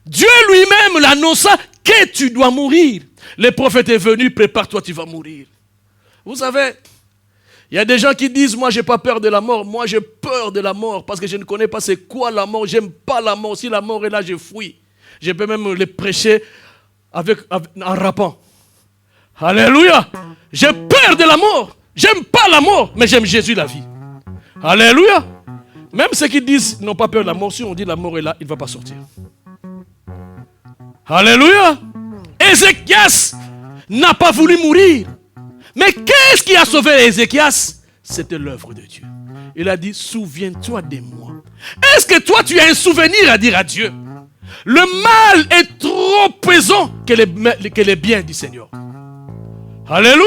Dieu lui-même l'annonça que tu dois mourir. Le prophète est venu, prépare-toi, tu vas mourir. Vous savez, il y a des gens qui disent, moi j'ai pas peur de la mort. Moi j'ai peur de la mort parce que je ne connais pas c'est quoi la mort. J'aime pas la mort. Si la mort est là, je fuis. Je peux même les prêcher en rappant. Alléluia. J'ai peur de la mort. J'aime pas la mort, mais j'aime Jésus la vie. Alléluia. Même ceux qui disent n'ont pas peur de la mort, si on dit la mort est là, il ne va pas sortir. Alléluia. Ézéchias n'a pas voulu mourir. Mais qu'est-ce qui a sauvé Ézéchias? C'était l'œuvre de Dieu. Il a dit, souviens-toi de moi. Est-ce que toi, tu as un souvenir à dire à Dieu? Le mal est trop pesant que les biens du Seigneur. Alléluia.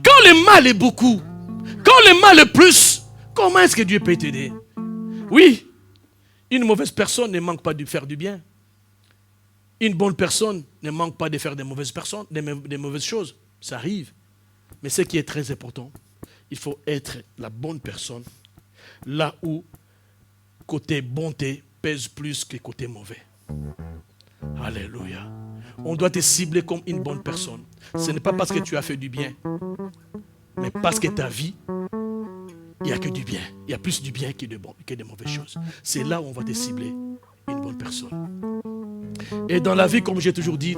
Quand le mal est beaucoup, quand le mal est plus, comment est-ce que Dieu peut t'aider? Oui, une mauvaise personne ne manque pas de faire du bien. Une bonne personne ne manque pas de faire des mauvaises choses. Ça arrive. Mais ce qui est très important, il faut être la bonne personne là où côté bonté pèse plus que côté mauvais. Alléluia. On doit te cibler comme une bonne personne. Ce n'est pas parce que tu as fait du bien, mais parce que ta vie, il n'y a que du bien. Il y a plus du bien que de mauvaises choses. C'est là où on va te cibler, une bonne personne. Et dans la vie, comme j'ai toujours dit,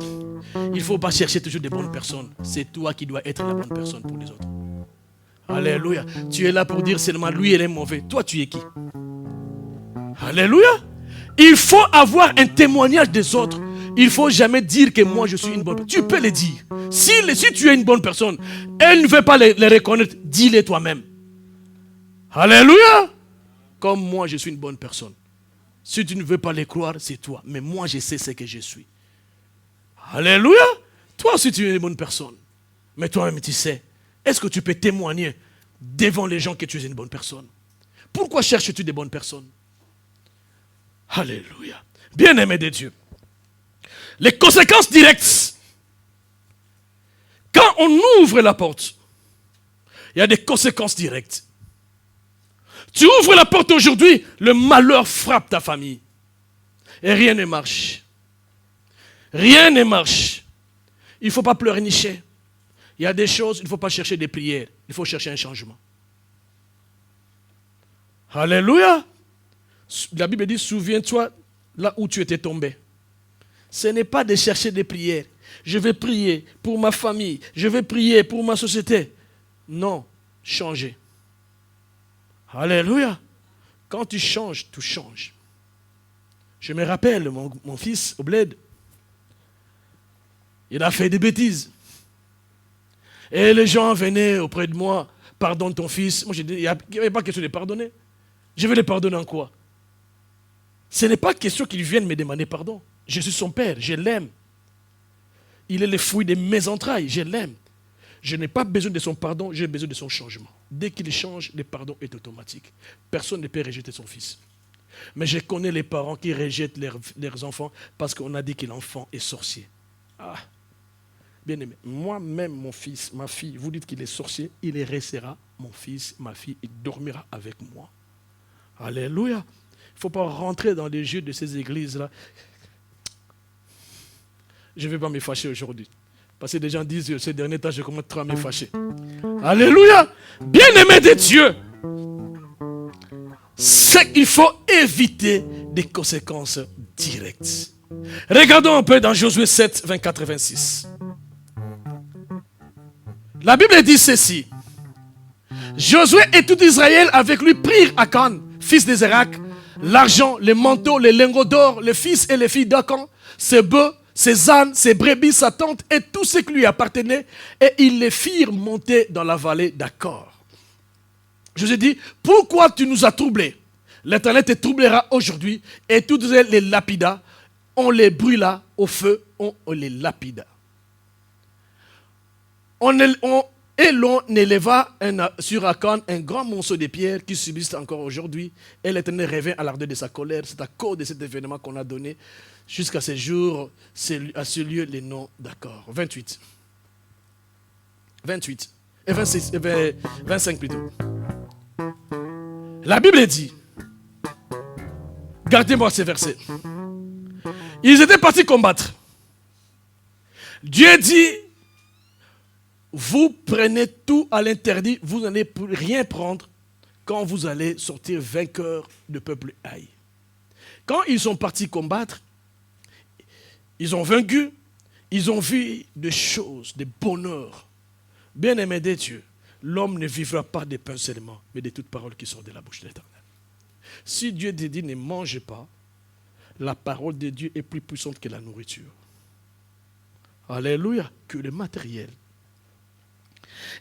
il ne faut pas chercher toujours des bonnes personnes. C'est toi qui dois être la bonne personne pour les autres. Alléluia. Tu es là pour dire seulement lui, il est mauvais. Toi, tu es qui? Alléluia. Il faut avoir un témoignage des autres. Il ne faut jamais dire que moi, je suis une bonne personne. Tu peux le dire. Si tu es une bonne personne, elle ne veut pas les reconnaître, dis-le toi-même. Alléluia. Comme moi, je suis une bonne personne. Si tu ne veux pas les croire, c'est toi. Mais moi, je sais ce que je suis. Alléluia. Toi aussi, tu es une bonne personne. Mais toi-même, tu sais. Est-ce que tu peux témoigner devant les gens que tu es une bonne personne? Pourquoi cherches-tu des bonnes personnes? Alléluia. Bien-aimé de Dieu. Les conséquences directes. Quand on ouvre la porte, il y a des conséquences directes. Tu ouvres la porte aujourd'hui, le malheur frappe ta famille. Et rien ne marche. Rien ne marche. Il ne faut pas pleurnicher. Il y a des choses, il ne faut pas chercher des prières. Il faut chercher un changement. Alléluia. La Bible dit, souviens-toi là où tu étais tombé. Ce n'est pas de chercher des prières. Je vais prier pour ma famille. Je vais prier pour ma société. Non, changer. Alléluia. Quand tu changes, tout change. Je me rappelle, mon fils au bled, il a fait des bêtises. Et les gens venaient auprès de moi, pardonne ton fils. Moi, j'ai dit, il n'y avait pas question de pardonner. Je vais le pardonner en quoi? Ce n'est pas question qu'il vienne me demander pardon. Je suis son père, je l'aime. Il est le fruit de mes entrailles, je l'aime. Je n'ai pas besoin de son pardon, j'ai besoin de son changement. Dès qu'il change, le pardon est automatique. Personne ne peut rejeter son fils. Mais je connais les parents qui rejettent leurs enfants parce qu'on a dit que l'enfant est sorcier. Ah, bien aimé, moi-même, mon fils, ma fille, vous dites qu'il est sorcier, il restera mon fils, ma fille, il dormira avec moi. Alléluia. Il ne faut pas rentrer dans les jeux de ces églises-là. Je ne vais pas me fâcher aujourd'hui. Parce que des gens disent, ces derniers temps, je commence trop à me fâcher. Alléluia. Bien-aimé de Dieu. c'est qu'il faut éviter des conséquences directes. Regardons un peu dans Josué 7, 24 et 26. La Bible dit ceci. Josué et tout Israël avec lui prirent Akan, fils de Zérak, l'argent, les manteaux, les lingots d'or, les fils et les filles d'Akan, ses bœufs, ses ânes, ses brebis, sa tente et tout ce qui lui appartenait, et ils les firent monter dans la vallée d'Accor. Josué dit, pourquoi tu nous as troublés? L'Éternel te troublera aujourd'hui, et tous les lapida, on les brûla au feu, on les lapida. Et l'on éleva sur Akan un grand monceau de pierres qui subsiste encore aujourd'hui. Et l'Éternel revint à l'ardeur de sa colère. C'est à cause de cet événement qu'on a donné jusqu'à ce jour, à ce lieu, les noms d'Accor. 28. 28. Et 26, 25 plutôt. La Bible dit, gardez-moi ces versets. Ils étaient partis combattre. Dieu dit, vous prenez tout à l'interdit, vous n'allez rien prendre quand vous allez sortir vainqueur de peuple haï. Quand ils sont partis combattre, ils ont vaincu, ils ont vu des choses, des bonheurs. Bien-aimé de Dieu, l'homme ne vivra pas de pain seulement, mais de toute parole qui sort de la bouche de l'Éternel. Si Dieu te dit ne mangez pas, la parole de Dieu est plus puissante que la nourriture. Alléluia, que le matériel.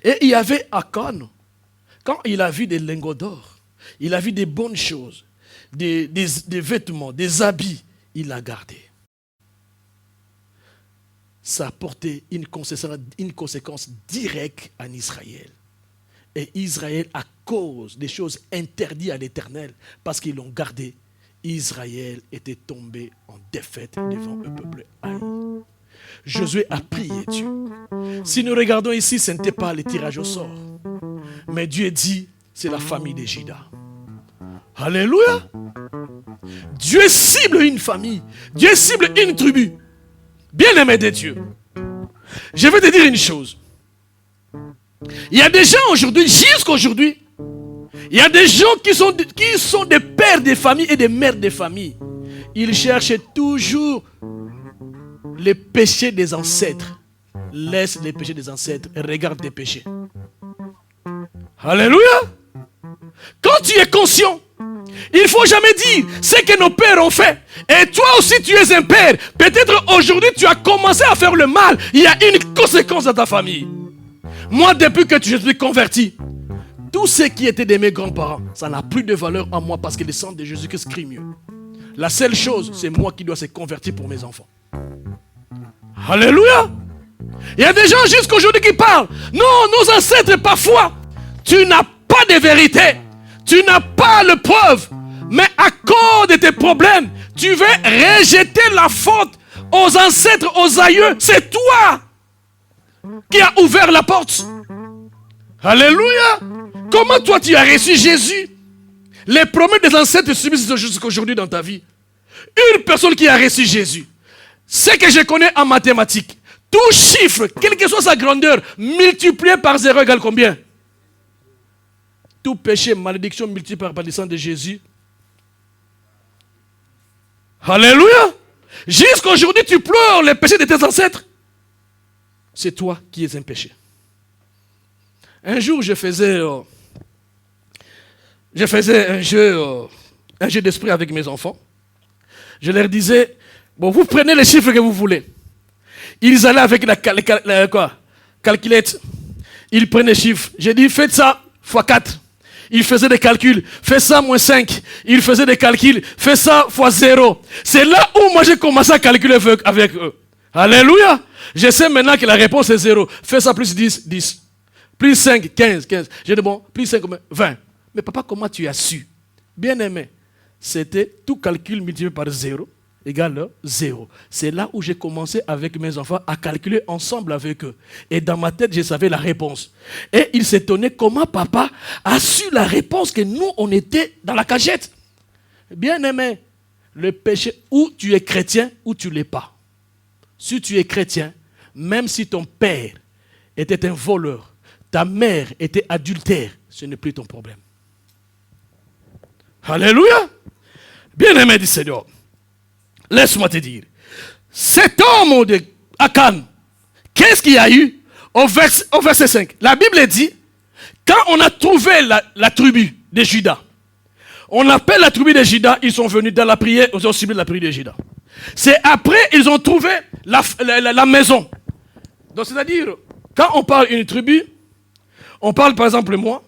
Et il y avait Akan, quand il a vu des lingots d'or, il a vu des bonnes choses, des vêtements, des habits, il l'a gardé. Ça a porté une conséquence directe en Israël. Et Israël, à cause des choses interdites à l'Éternel, parce qu'ils l'ont gardé, Israël était tombé en défaite devant un peuple haï. Josué a prié Dieu. Si nous regardons ici, ce n'était pas le tirage au sort. Mais Dieu dit, c'est la famille de Juda. Alléluia. Dieu cible une famille. Dieu cible une tribu. Bien-aimé de Dieu. Je vais te dire une chose. Il y a des gens aujourd'hui, jusqu'aujourd'hui, il y a des gens qui sont des pères de famille et des mères de famille. Ils cherchent toujours les péchés des ancêtres. Laisse les péchés des ancêtres et regarde tes péchés. Alléluia. Quand tu es conscient, il ne faut jamais dire ce que nos pères ont fait. Et toi aussi tu es un père. Peut-être aujourd'hui tu as commencé à faire le mal. Il y a une conséquence à ta famille. Moi, depuis que je suis converti, tout ce qui était de mes grands-parents, ça n'a plus de valeur en moi parce que le sang de Jésus-Christ crie mieux. La seule chose, c'est moi qui dois se convertir pour mes enfants. Alléluia. Il y a des gens jusqu'aujourd'hui qui parlent. Non, nos ancêtres, parfois, tu n'as pas de vérité. Tu n'as pas le preuve. Mais à cause de tes problèmes, tu veux rejeter la faute aux ancêtres, aux aïeux. C'est toi qui as ouvert la porte. Alléluia. Comment toi tu as reçu Jésus? Les promesses des ancêtres subsistent jusqu'aujourd'hui dans ta vie. Une personne qui a reçu Jésus, ce que je connais en mathématiques, tout chiffre, quelle que soit sa grandeur, multiplié par 0 égale combien? Tout péché, malédiction multiplié par le sang de Jésus. Alléluia. Jusqu'aujourd'hui, tu pleures les péchés de tes ancêtres. C'est toi qui es un péché. Un jour, je faisais un jeu d'esprit avec mes enfants. Je leur disais, bon, vous prenez les chiffres que vous voulez. Ils allaient avec la calculette. Ils prenaient les chiffres. J'ai dit, faites ça x 4. Ils faisaient des calculs. Faites ça moins 5. Ils faisaient des calculs. Faites ça x 0. C'est là où moi j'ai commencé à calculer avec eux. Alléluia. Je sais maintenant que la réponse est 0. Fais ça plus 10, 10. Plus 5, 15. J'ai dit bon, plus 5, 20. Mais papa, comment tu as su? Bien aimé, c'était tout calcul multiplié par 0 égale 0. C'est là où j'ai commencé avec mes enfants à calculer ensemble avec eux. Et dans ma tête, je savais la réponse. Et ils s'étonnaient comment papa a su la réponse que nous, on était dans la cachette. Bien aimé, le péché, ou tu es chrétien ou tu ne l'es pas. Si tu es chrétien, même si ton père était un voleur, ta mère était adultère, ce n'est plus ton problème. Alléluia. Bien-aimé du Seigneur, laisse-moi te dire, cet homme de Akan, qu'est-ce qu'il y a eu au verset 5? La Bible dit, quand on a trouvé la tribu de Juda, on appelle la tribu de Juda, ils sont venus dans la prière, ils ont subi la prière de Juda. C'est après ils ont trouvé la maison. Donc c'est-à-dire, quand on parle d'une tribu, on parle par exemple moi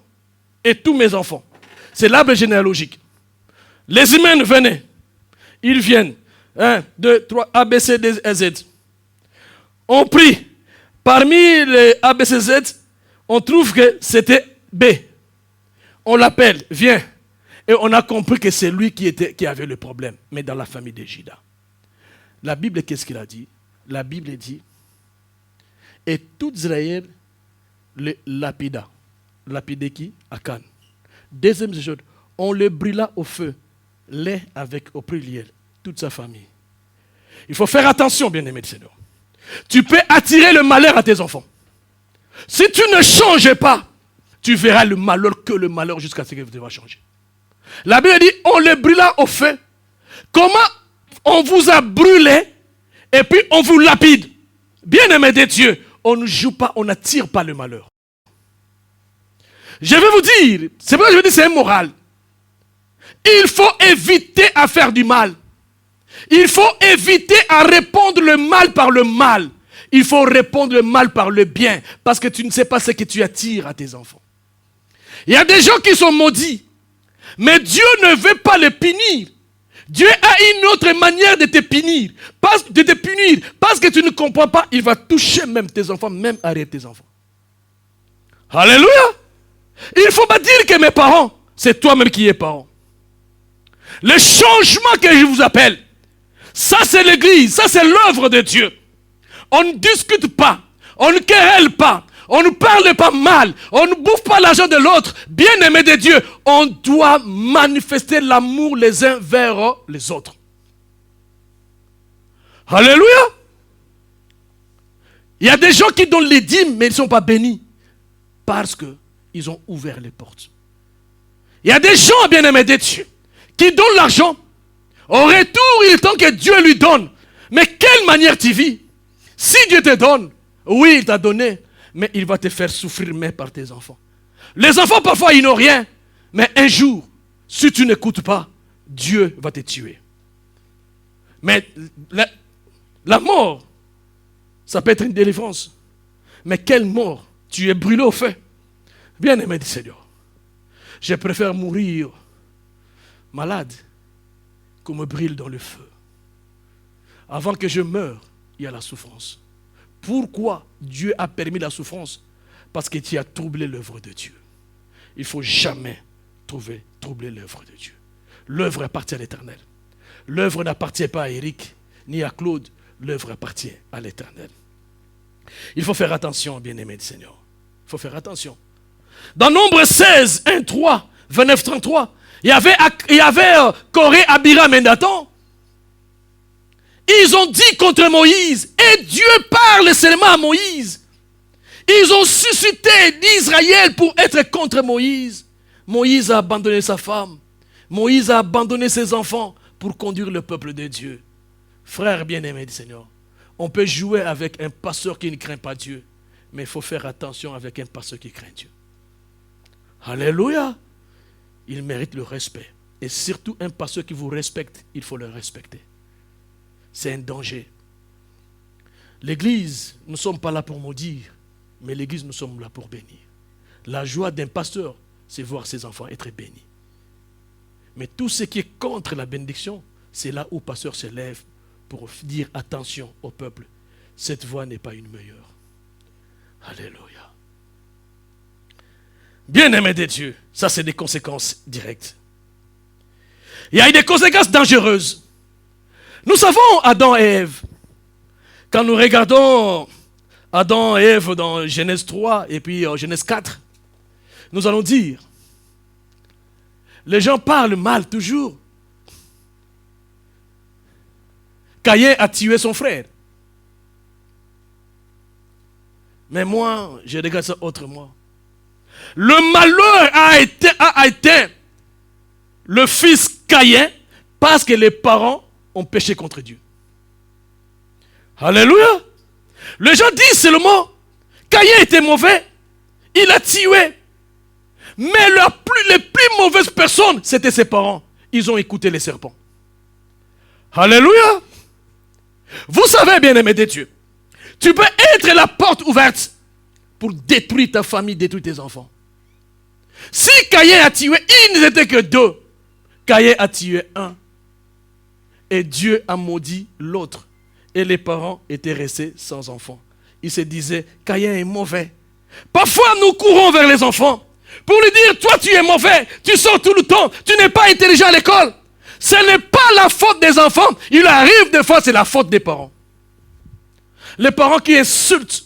et tous mes enfants. C'est l'arbre généalogique. Les humains venaient, ils viennent. 1, 2, 3, A, B, C, D, E, Z. On prie. Parmi les A, B, C, Z, on trouve que c'était B. On l'appelle, viens. Et on a compris que c'est lui qui avait le problème, mais dans la famille de Juda. La Bible, qu'est-ce qu'il a dit? La Bible dit, et tout Israël le lapida. Lapidé qui? Akan. Deuxième chose, on le brûla au feu, lait avec au pluriel, toute sa famille. Il faut faire attention, bien-aimé du Seigneur. Tu peux attirer le malheur à tes enfants. Si tu ne changes pas, tu verras le malheur jusqu'à ce que tu vas changer. La Bible dit, on le brûla au feu. Comment on vous a brûlé et puis on vous lapide? Bien-aimé de Dieu, on ne joue pas, on n'attire pas le malheur. Je vais vous dire, c'est pour ça que je dis c'est immoral. Il faut éviter à faire du mal. Il faut éviter à répondre le mal par le mal. Il faut répondre le mal par le bien. Parce que tu ne sais pas ce que tu attires à tes enfants. Il y a des gens qui sont maudits. Mais Dieu ne veut pas les punir. Dieu a une autre manière de te punir. Parce que tu ne comprends pas, il va toucher même tes enfants, même arrêter tes enfants. Alléluia. Il ne faut pas dire que mes parents, c'est toi-même qui es parent. Le changement que je vous appelle, ça c'est l'église, ça c'est l'œuvre de Dieu. On ne discute pas, on ne querelle pas, on ne parle pas mal, on ne bouffe pas l'argent de l'autre. Bien-aimé de Dieu, on doit manifester l'amour les uns vers les autres. Alléluia. Il y a des gens qui donnent les dîmes, mais ils ne sont pas bénis. Parce qu'ils ont ouvert les portes. Il y a des gens, bien-aimés de Dieu, qui donnent l'argent. Au retour, il est temps que Dieu lui donne. Mais quelle manière tu vis? Si Dieu te donne, oui, il t'a donné, mais il va te faire souffrir même par tes enfants. Les enfants, parfois, ils n'ont rien. Mais un jour, si tu n'écoutes pas, Dieu va te tuer. Mais la mort, ça peut être une délivrance. Mais quelle mort? Tu es brûlé au feu. Bien-aimé du Seigneur, je préfère mourir malade qu'on me brûle dans le feu. Avant que je meure, il y a la souffrance. Pourquoi Dieu a permis la souffrance? Parce que tu as troublé l'œuvre de Dieu. Il ne faut jamais troubler l'œuvre de Dieu. L'œuvre appartient à l'Éternel. L'œuvre n'appartient pas à Eric ni à Claude. L'œuvre appartient à l'Éternel. Il faut faire attention, bien-aimé du Seigneur. Il faut faire attention. Dans Nombre 16, 1, 3, 29, 33, il y avait Corée, Abiram et Nathan. Ils ont dit contre Moïse, et Dieu parle seulement à Moïse. Ils ont suscité d'Israël pour être contre Moïse. Moïse a abandonné sa femme. Moïse a abandonné ses enfants pour conduire le peuple de Dieu. Frère bien-aimé du Seigneur, on peut jouer avec un pasteur qui ne craint pas Dieu, mais il faut faire attention avec un pasteur qui craint Dieu. Alléluia. Il mérite le respect. Et surtout un pasteur qui vous respecte, il faut le respecter. C'est un danger. L'église, nous ne sommes pas là pour maudire, mais l'église, nous sommes là pour bénir. La joie d'un pasteur, c'est voir ses enfants être bénis. Mais tout ce qui est contre la bénédiction, c'est là où le pasteur se lève pour dire attention au peuple. Cette voie n'est pas une meilleure. Alléluia. Bien-aimé de Dieu, ça c'est des conséquences directes. Il y a des conséquences dangereuses. Nous savons Adam et Ève. Quand nous regardons Adam et Ève dans Genèse 3 et puis Genèse 4, nous allons dire, les gens parlent mal toujours. Caïn a tué son frère. Mais moi, je regarde ça autrement. Le malheur a été le fils Caïn parce que les parents ont péché contre Dieu. Alléluia. Les gens disent seulement, Caïn était mauvais, il a tué. Mais les plus mauvaises personnes, c'était ses parents. Ils ont écouté les serpents. Alléluia. Vous savez, bien-aimé de Dieu, tu peux être la porte ouverte pour détruire ta famille, détruire tes enfants. Si Caïn a tué, ils n'étaient que 2. Caïn a tué 1. Et Dieu a maudit l'autre. Et les parents étaient restés sans enfants. Ils se disaient, Caïn est mauvais. Parfois, nous courons vers les enfants pour lui dire, toi tu es mauvais, tu sors tout le temps, tu n'es pas intelligent à l'école. Ce n'est pas la faute des enfants. Il arrive des fois, c'est la faute des parents. Les parents qui insultent.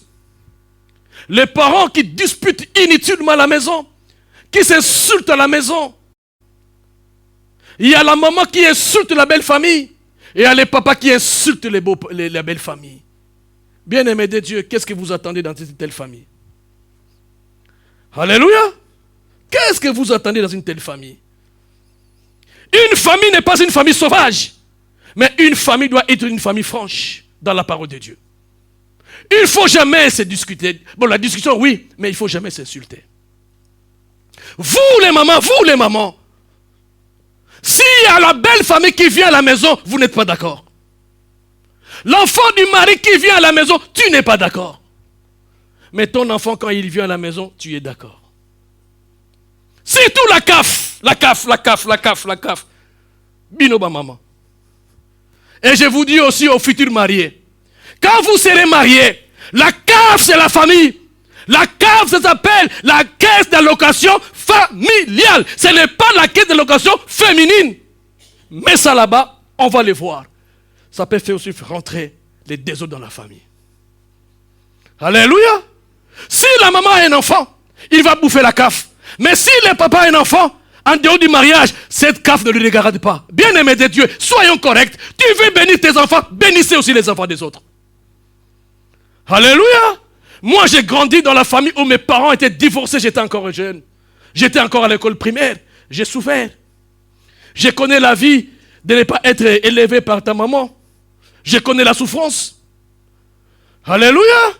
Les parents qui disputent inutilement à la maison. Qui s'insultent à la maison. Il y a la maman qui insulte la belle famille. Et il y a les papas qui insultent la belle famille. Bien-aimés de Dieu, qu'est-ce que vous attendez dans une telle famille? Alléluia. Qu'est-ce que vous attendez dans une telle famille? Une famille n'est pas une famille sauvage. Mais une famille doit être une famille franche dans la parole de Dieu. Il ne faut jamais se discuter. Bon, la discussion, oui, mais il ne faut jamais s'insulter. Vous les mamans, s'il y a la belle famille qui vient à la maison, vous n'êtes pas d'accord. L'enfant du mari qui vient à la maison, tu n'es pas d'accord. Mais ton enfant, quand il vient à la maison, tu es d'accord. C'est tout la CAF. Binoba maman. Et je vous dis aussi aux futurs mariés, quand vous serez mariés, la CAF c'est la famille. La CAF ça s'appelle la caisse d'allocation familiale. Ce n'est pas la caisse d'allocation féminine. Mais ça là-bas, on va les voir. Ça peut faire aussi rentrer les désordres dans la famille. Alléluia. Si la maman a un enfant, il va bouffer la CAF. Mais si le papa a un enfant, en dehors du mariage, cette CAF ne lui regarde pas. Bien-aimé de Dieu, soyons corrects. Tu veux bénir tes enfants, bénissez aussi les enfants des autres. Alléluia. Moi, j'ai grandi dans la famille où mes parents étaient divorcés, j'étais encore jeune. J'étais encore à l'école primaire. J'ai souffert. Je connais la vie de ne pas être élevé par ta maman. Je connais la souffrance. Alléluia.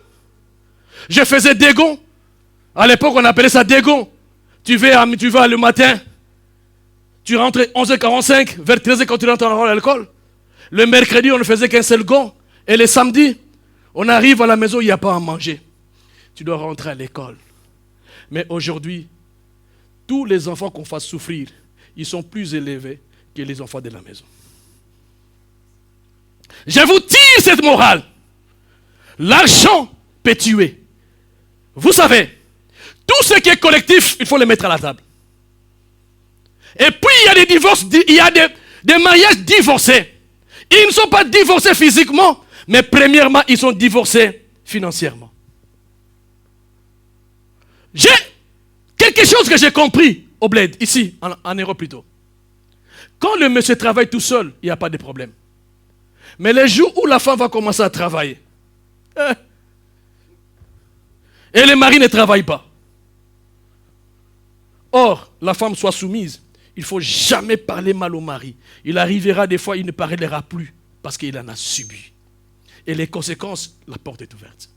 Je faisais des gonds. À l'époque, on appelait ça des gonds. Tu vas le matin. Tu rentres 11h45, vers 13h quand tu rentres à l'école. Le mercredi, on ne faisait qu'un seul gond. Et le samedi, on arrive à la maison, il n'y a pas à manger. Tu dois rentrer à l'école. Mais aujourd'hui, tous les enfants qu'on fasse souffrir, ils sont plus élevés que les enfants de la maison. Je vous tire cette morale. L'argent peut tuer. Vous savez, tout ce qui est collectif, il faut le mettre à la table. Et puis il y a des divorces, il y a des mariages divorcés. Ils ne sont pas divorcés physiquement, mais premièrement, ils sont divorcés financièrement. J'ai quelque chose que j'ai compris au bled, ici, en Europe plutôt. Quand le monsieur travaille tout seul, il n'y a pas de problème. Mais les jours où la femme va commencer à travailler, et le mari ne travaille pas. Or, la femme soit soumise, il ne faut jamais parler mal au mari. Il arrivera des fois, il ne parlera plus parce qu'il en a subi. Et les conséquences, la porte est ouverte.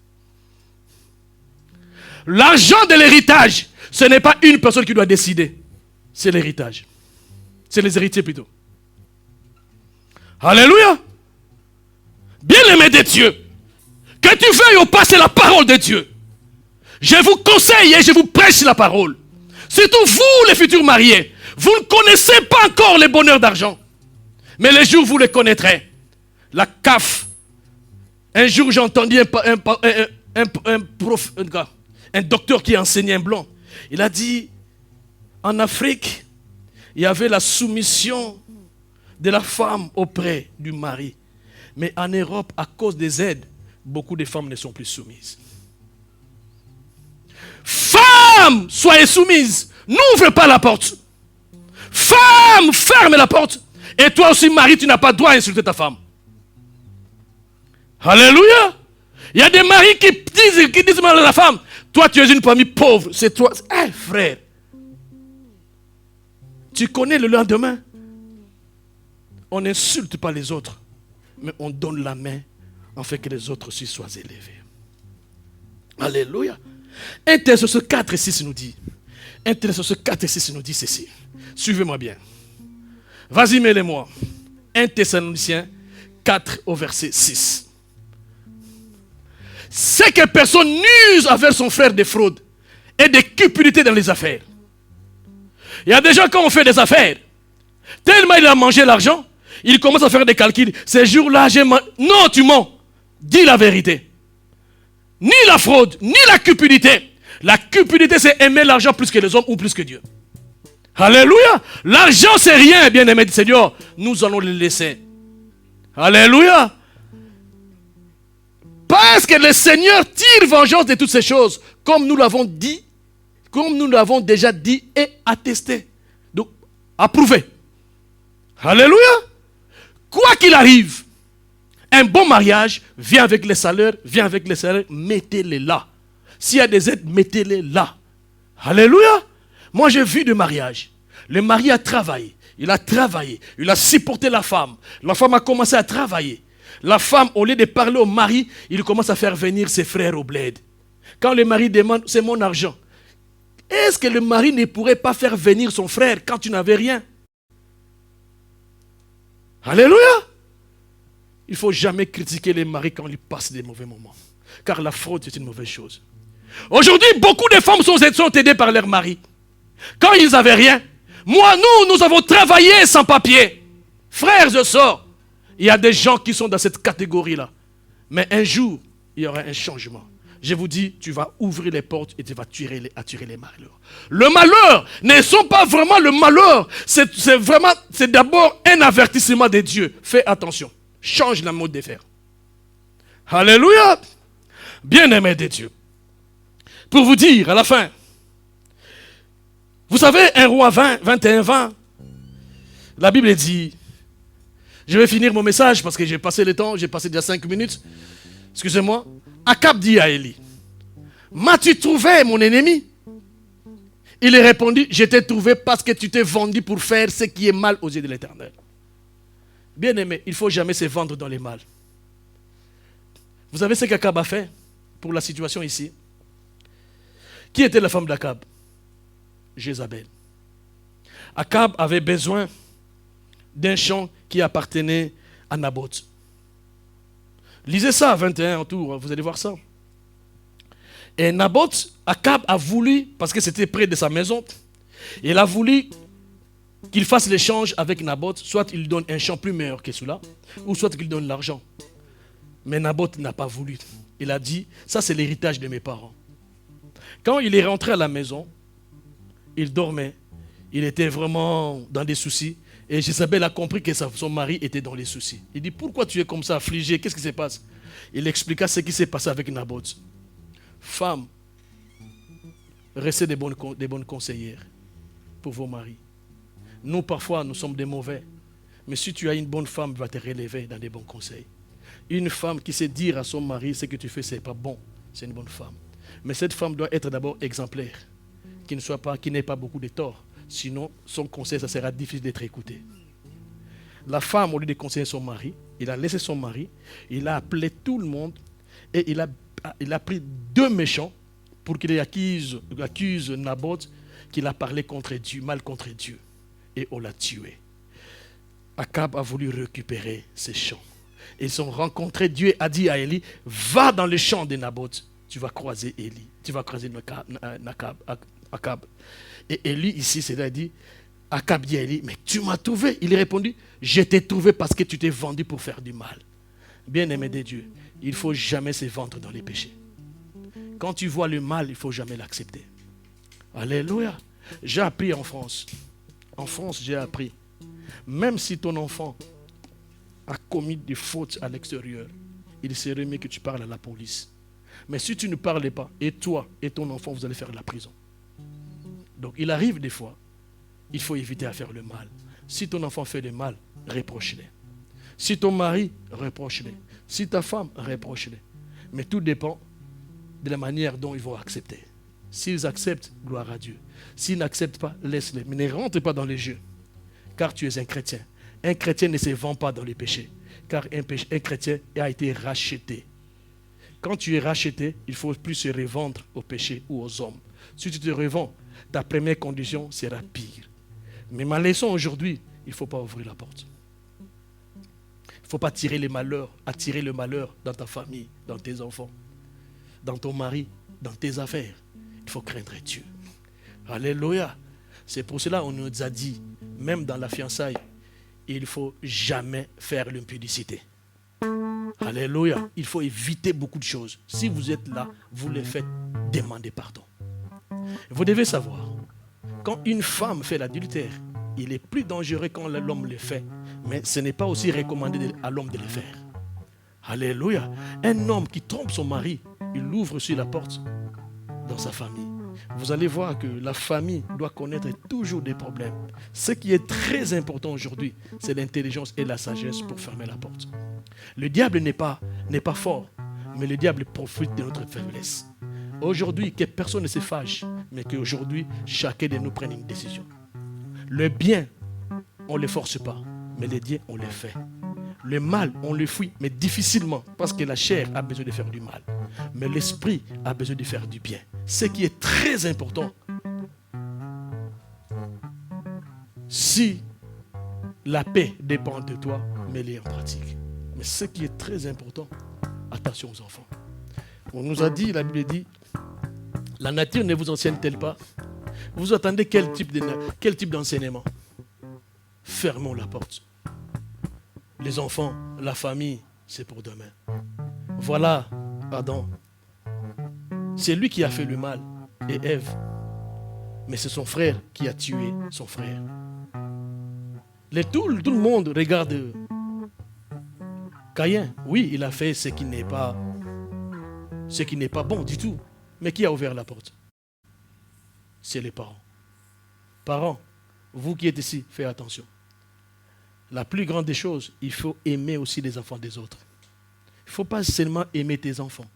L'argent de l'héritage, ce n'est pas une personne qui doit décider. C'est l'héritage. C'est les héritiers plutôt. Alléluia. Bien-aimé de Dieu, que tu veuilles ou pas, c'est la parole de Dieu. Je vous conseille et je vous prêche la parole. Surtout vous, les futurs mariés. Vous ne connaissez pas encore le bonheur d'argent. Mais les jours où vous le connaîtrez. La CAF. Un jour, j'ai entendu un docteur qui enseignait un blanc. Il a dit, en Afrique, il y avait la soumission de la femme auprès du mari. Mais en Europe, à cause des aides, beaucoup de femmes ne sont plus soumises. Femme, soyez soumise. N'ouvre pas la porte. Femme, ferme la porte. Et toi aussi, mari, tu n'as pas le droit d'insulter ta femme. Alléluia. Il y a des maris qui disent mal à la femme. Toi, tu es une famille pauvre. C'est toi. Frère. Tu connais le lendemain. On n'insulte pas les autres, mais on donne la main afin que les autres aussi soient élevés. Alléluia. 1 Thessaloniciens 4 et 6 nous dit. 1 Thessaloniciens 4 et 6 nous dit ceci. Suivez-moi bien. Vas-y, mets-les-moi. 1 Thessaloniciens 4 au verset 6. C'est que personne n'use avec son frère des fraudes et des cupidités dans les affaires. Il y a des gens, quand on fait des affaires, tellement il a mangé l'argent, il commence à faire des calculs. Ces jours-là, j'ai mangé. Non, tu mens. Dis la vérité. Ni la fraude, ni la cupidité. La cupidité, c'est aimer l'argent plus que les hommes ou plus que Dieu. Alléluia. L'argent, c'est rien, bien-aimé du Seigneur. Nous allons le laisser. Alléluia. Parce que le Seigneur tire vengeance de toutes ces choses, comme nous l'avons dit, comme nous l'avons déjà dit et attesté. Donc, approuvé. Alléluia. Quoi qu'il arrive, un bon mariage vient avec les salaires, mettez-les là. S'il y a des aides, mettez-les là. Alléluia. Moi, j'ai vu des mariages. Le mari a travaillé. Il a supporté la femme. La femme a commencé à travailler. La femme, au lieu de parler au mari, il commence à faire venir ses frères au bled. Quand le mari demande, c'est mon argent. Est-ce que le mari ne pourrait pas faire venir son frère quand tu n'avais rien? Alléluia. Il ne faut jamais critiquer les maris quand ils passent des mauvais moments. Car la fraude, c'est une mauvaise chose. Aujourd'hui, beaucoup de femmes sont aidées par leur mari. Quand ils n'avaient rien, nous avons travaillé sans papier. Frères et sœurs, il y a des gens qui sont dans cette catégorie-là. Mais un jour, il y aura un changement. Je vous dis, tu vas ouvrir les portes et tu vas attirer les malheurs. Le malheur ne sont pas vraiment le malheur. C'est d'abord un avertissement de Dieu. Fais attention. Change la mode de faire. Alléluia. Bien-aimé de Dieu. Pour vous dire, à la fin, vous savez, 1 Roi 21-20, la Bible dit, je vais finir mon message parce que j'ai passé le temps, j'ai passé déjà 5 minutes. Excusez-moi. Akab dit à Élie, m'as-tu trouvé mon ennemi? Il est répondu, je t'ai trouvé parce que tu t'es vendu pour faire ce qui est mal aux yeux de l'Éternel. Bien-aimé, il ne faut jamais se vendre dans les mal. Vous savez ce qu'Akab a fait pour la situation ici? Qui était la femme d'Akab? Jézabel. Akab avait besoin d'un champ qui appartenait à Naboth. Lisez ça à 21 autour, vous allez voir ça. Et Naboth, Akab a voulu, parce que c'était près de sa maison, il a voulu qu'il fasse l'échange avec Naboth, soit il lui donne un champ plus meilleur que celui-là, ou soit qu'il donne l'argent. Mais Naboth n'a pas voulu. Il a dit, ça c'est l'héritage de mes parents. Quand il est rentré à la maison, il dormait, il était vraiment dans des soucis. Et Jézabel a compris que son mari était dans les soucis. Il dit, pourquoi tu es comme ça, affligé? Qu'est-ce qui se passe? Il expliqua ce qui s'est passé avec Naboth. Femme, restez des bonnes conseillères pour vos maris. Nous, parfois, nous sommes des mauvais. Mais si tu as une bonne femme, elle va te relever dans des bons conseils. Une femme qui sait dire à son mari, ce que tu fais, ce n'est pas bon. C'est une bonne femme. Mais cette femme doit être d'abord exemplaire. Qui n'ait pas beaucoup de tort. Sinon, son conseil, ça sera difficile d'être écouté. La femme, au lieu de conseiller son mari, il a laissé son mari, il a appelé tout le monde et il a pris 2 méchants pour qu'il accuse Naboth qu'il a parlé contre Dieu, mal contre Dieu. Et on l'a tué. Akab a voulu récupérer ses champs. Ils sont rencontrés, Dieu a dit à Élie, va dans le champ de Naboth, tu vas croiser Élie, tu vas croiser Akab. Et Élie ici, c'est-à-dire, Akab dit à Élie, mais tu m'as trouvé. Il a répondu, je t'ai trouvé parce que tu t'es vendu pour faire du mal. Bien-aimé de Dieu, il ne faut jamais se vendre dans les péchés. Quand tu vois le mal, il ne faut jamais l'accepter. Alléluia. J'ai appris en France. En France, j'ai appris. Même si ton enfant a commis des fautes à l'extérieur, il serait mieux que tu parles à la police. Mais si tu ne parles pas, et toi et ton enfant, vous allez faire la prison. Donc il arrive des fois, il faut éviter à faire le mal. Si ton enfant fait le mal, reproche-le. Si ton mari, reproche-le. Si ta femme, reproche-le. Mais tout dépend de la manière dont ils vont accepter. S'ils acceptent, gloire à Dieu. S'ils n'acceptent pas, laisse-les. Mais ne rentre pas dans les jeux. car tu es un chrétien. Un chrétien ne se vend pas dans le péché, car un chrétien a été racheté. Quand tu es racheté, il ne faut plus se revendre au péché ou aux hommes. Si tu te revends, ta première condition sera pire. Mais ma leçon aujourd'hui, il ne faut pas ouvrir la porte. Il ne faut pas attirer le malheur dans ta famille, dans tes enfants, dans ton mari, dans tes affaires. Il faut craindre Dieu. Alléluia. C'est pour cela qu'on nous a dit, même dans la fiançaille, il ne faut jamais faire l'impudicité. Alléluia. Il faut éviter beaucoup de choses. Si vous êtes là, vous les faites, demandez pardon. Vous devez savoir, quand une femme fait l'adultère, il est plus dangereux quand l'homme le fait. Mais ce n'est pas aussi recommandé à l'homme de le faire. Alléluia. Un homme qui trompe son mari, il ouvre sur la porte dans sa famille. Vous allez voir que la famille doit connaître toujours des problèmes. Ce qui est très important aujourd'hui, c'est l'intelligence et la sagesse pour fermer la porte. Le diable n'est pas fort, mais le diable profite de notre faiblesse. Aujourd'hui, que personne ne se fâche, mais qu'aujourd'hui, chacun de nous prenne une décision. Le bien, on ne le force pas, mais le bien, on le fait. Le mal, on le fuit, mais difficilement, parce que la chair a besoin de faire du mal. Mais l'esprit a besoin de faire du bien. Ce qui est très important, si la paix dépend de toi, mets-les en pratique. Mais ce qui est très important, attention aux enfants. On nous a dit, la Bible dit, la nature ne vous enseigne-t-elle pas? Vous attendez quel type d'enseignement? Fermons la porte. Les enfants, la famille, c'est pour demain. Voilà Adam. C'est lui qui a fait le mal et Ève. Mais c'est son frère qui a tué son frère. Tout le monde regarde Caïn. Oui, il a fait ce qui n'est pas bon du tout. Mais qui a ouvert la porte? C'est les parents. Parents, vous qui êtes ici, faites attention. La plus grande des choses, il faut aimer aussi les enfants des autres. Il ne faut pas seulement aimer tes enfants.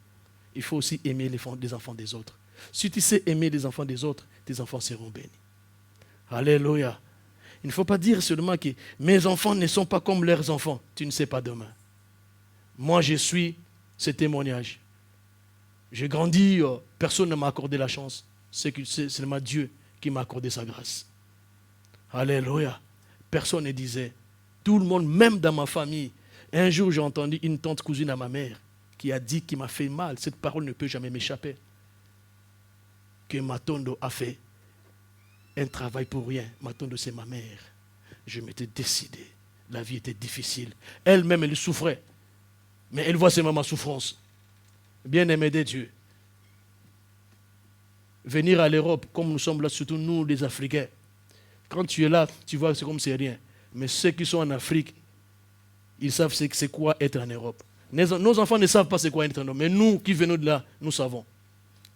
Il faut aussi aimer les enfants des autres. Si tu sais aimer les enfants des autres, tes enfants seront bénis. Alléluia. Il ne faut pas dire seulement que mes enfants ne sont pas comme leurs enfants. Tu ne sais pas demain. Moi, je suis ce témoignage. J'ai grandi, personne ne m'a accordé la chance. C'est seulement Dieu qui m'a accordé sa grâce. Alléluia. Personne ne disait. Tout le monde, même dans ma famille. Un jour, j'ai entendu une tante cousine à ma mère qui a dit qu'il m'a fait mal. Cette parole ne peut jamais m'échapper. Que Matondo a fait un travail pour rien. Matondo, c'est ma mère. Je m'étais décidé. La vie était difficile. Elle-même, elle souffrait. Mais elle voit seulement ma souffrance. Bien-aimé de Dieu. Venir à l'Europe, comme nous sommes là, surtout nous, les Africains. Quand tu es là, tu vois, c'est comme c'est rien. Mais ceux qui sont en Afrique, ils savent c'est quoi être en Europe. Nos enfants ne savent pas c'est quoi être en Europe. Mais nous qui venons de là, nous savons.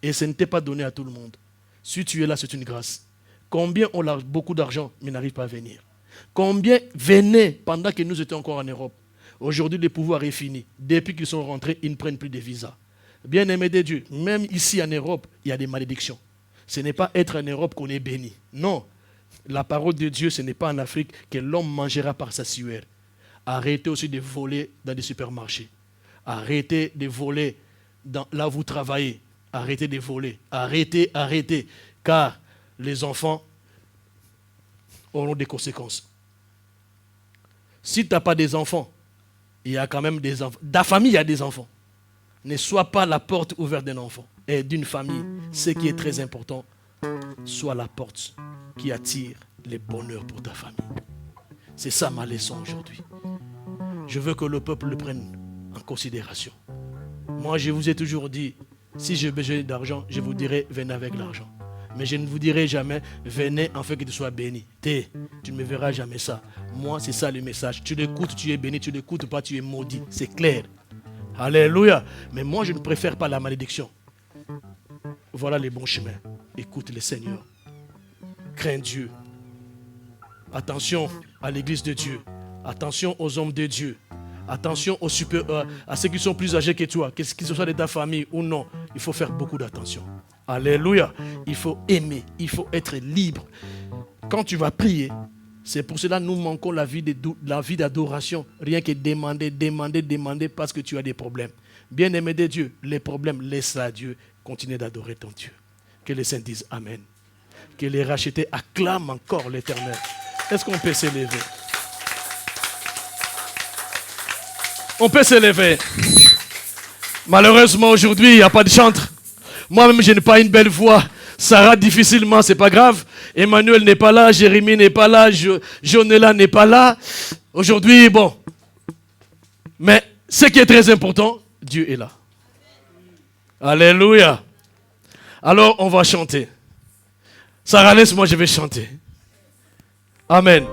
Et ce n'était pas donné à tout le monde. Si tu es là, c'est une grâce. Combien ont beaucoup d'argent, mais n'arrivent pas à venir? Combien venaient pendant que nous étions encore en Europe? Aujourd'hui, le pouvoir est fini. Depuis qu'ils sont rentrés, ils ne prennent plus de visa. Bien-aimés de Dieu, même ici en Europe, il y a des malédictions. Ce n'est pas être en Europe qu'on est béni. Non. La parole de Dieu, ce n'est pas en Afrique que l'homme mangera par sa sueur. Arrêtez aussi de voler dans des supermarchés. Arrêtez de voler là où vous travaillez. Arrêtez de voler. Arrêtez. Car les enfants auront des conséquences. Si tu n'as pas des enfants, il y a quand même des enfants. Dans la famille, il y a des enfants. Ne sois pas la porte ouverte d'un enfant et d'une famille. Ce qui est très important, sois la porte qui attire les bonheurs pour ta famille. C'est ça ma leçon aujourd'hui. Je veux que le peuple le prenne en considération. Moi, je vous ai toujours dit, si j'ai besoin d'argent, je vous dirai, venez avec l'argent. Mais je ne vous dirai jamais, venez afin que tu sois béni. Tu ne me verras jamais ça. Moi, c'est ça le message. Tu l'écoutes, tu es béni. Tu ne l'écoutes pas, tu es maudit. C'est clair. Alléluia. Mais moi, je ne préfère pas la malédiction. Voilà les bons chemins. Écoute le Seigneur. Crains Dieu. Attention à l'église de Dieu. Attention aux hommes de Dieu. Attention à ceux qui sont plus âgés que toi, qu'ils soient de ta famille ou non. Il faut faire beaucoup d'attention. Alléluia. Il faut aimer. Il faut être libre. Quand tu vas prier, C'est pour cela que nous manquons la vie d'adoration. Rien que demander parce que tu as des problèmes. Bien-aimé de Dieu, les problèmes, laisse à Dieu. Continue d'adorer ton Dieu. Que les saints disent Amen. Que les rachetés acclament encore l'Éternel. Est-ce qu'on peut s'élever? On peut s'élever. Malheureusement, aujourd'hui, il n'y a pas de chantre. Moi-même, je n'ai pas une belle voix. Sarah, difficilement, c'est pas grave. Emmanuel n'est pas là, Jérémie n'est pas là, Jonela n'est pas là. Aujourd'hui, bon. Mais ce qui est très important, Dieu est là. Alléluia. Alors, on va chanter. Sarah, laisse-moi, je vais chanter. Amen.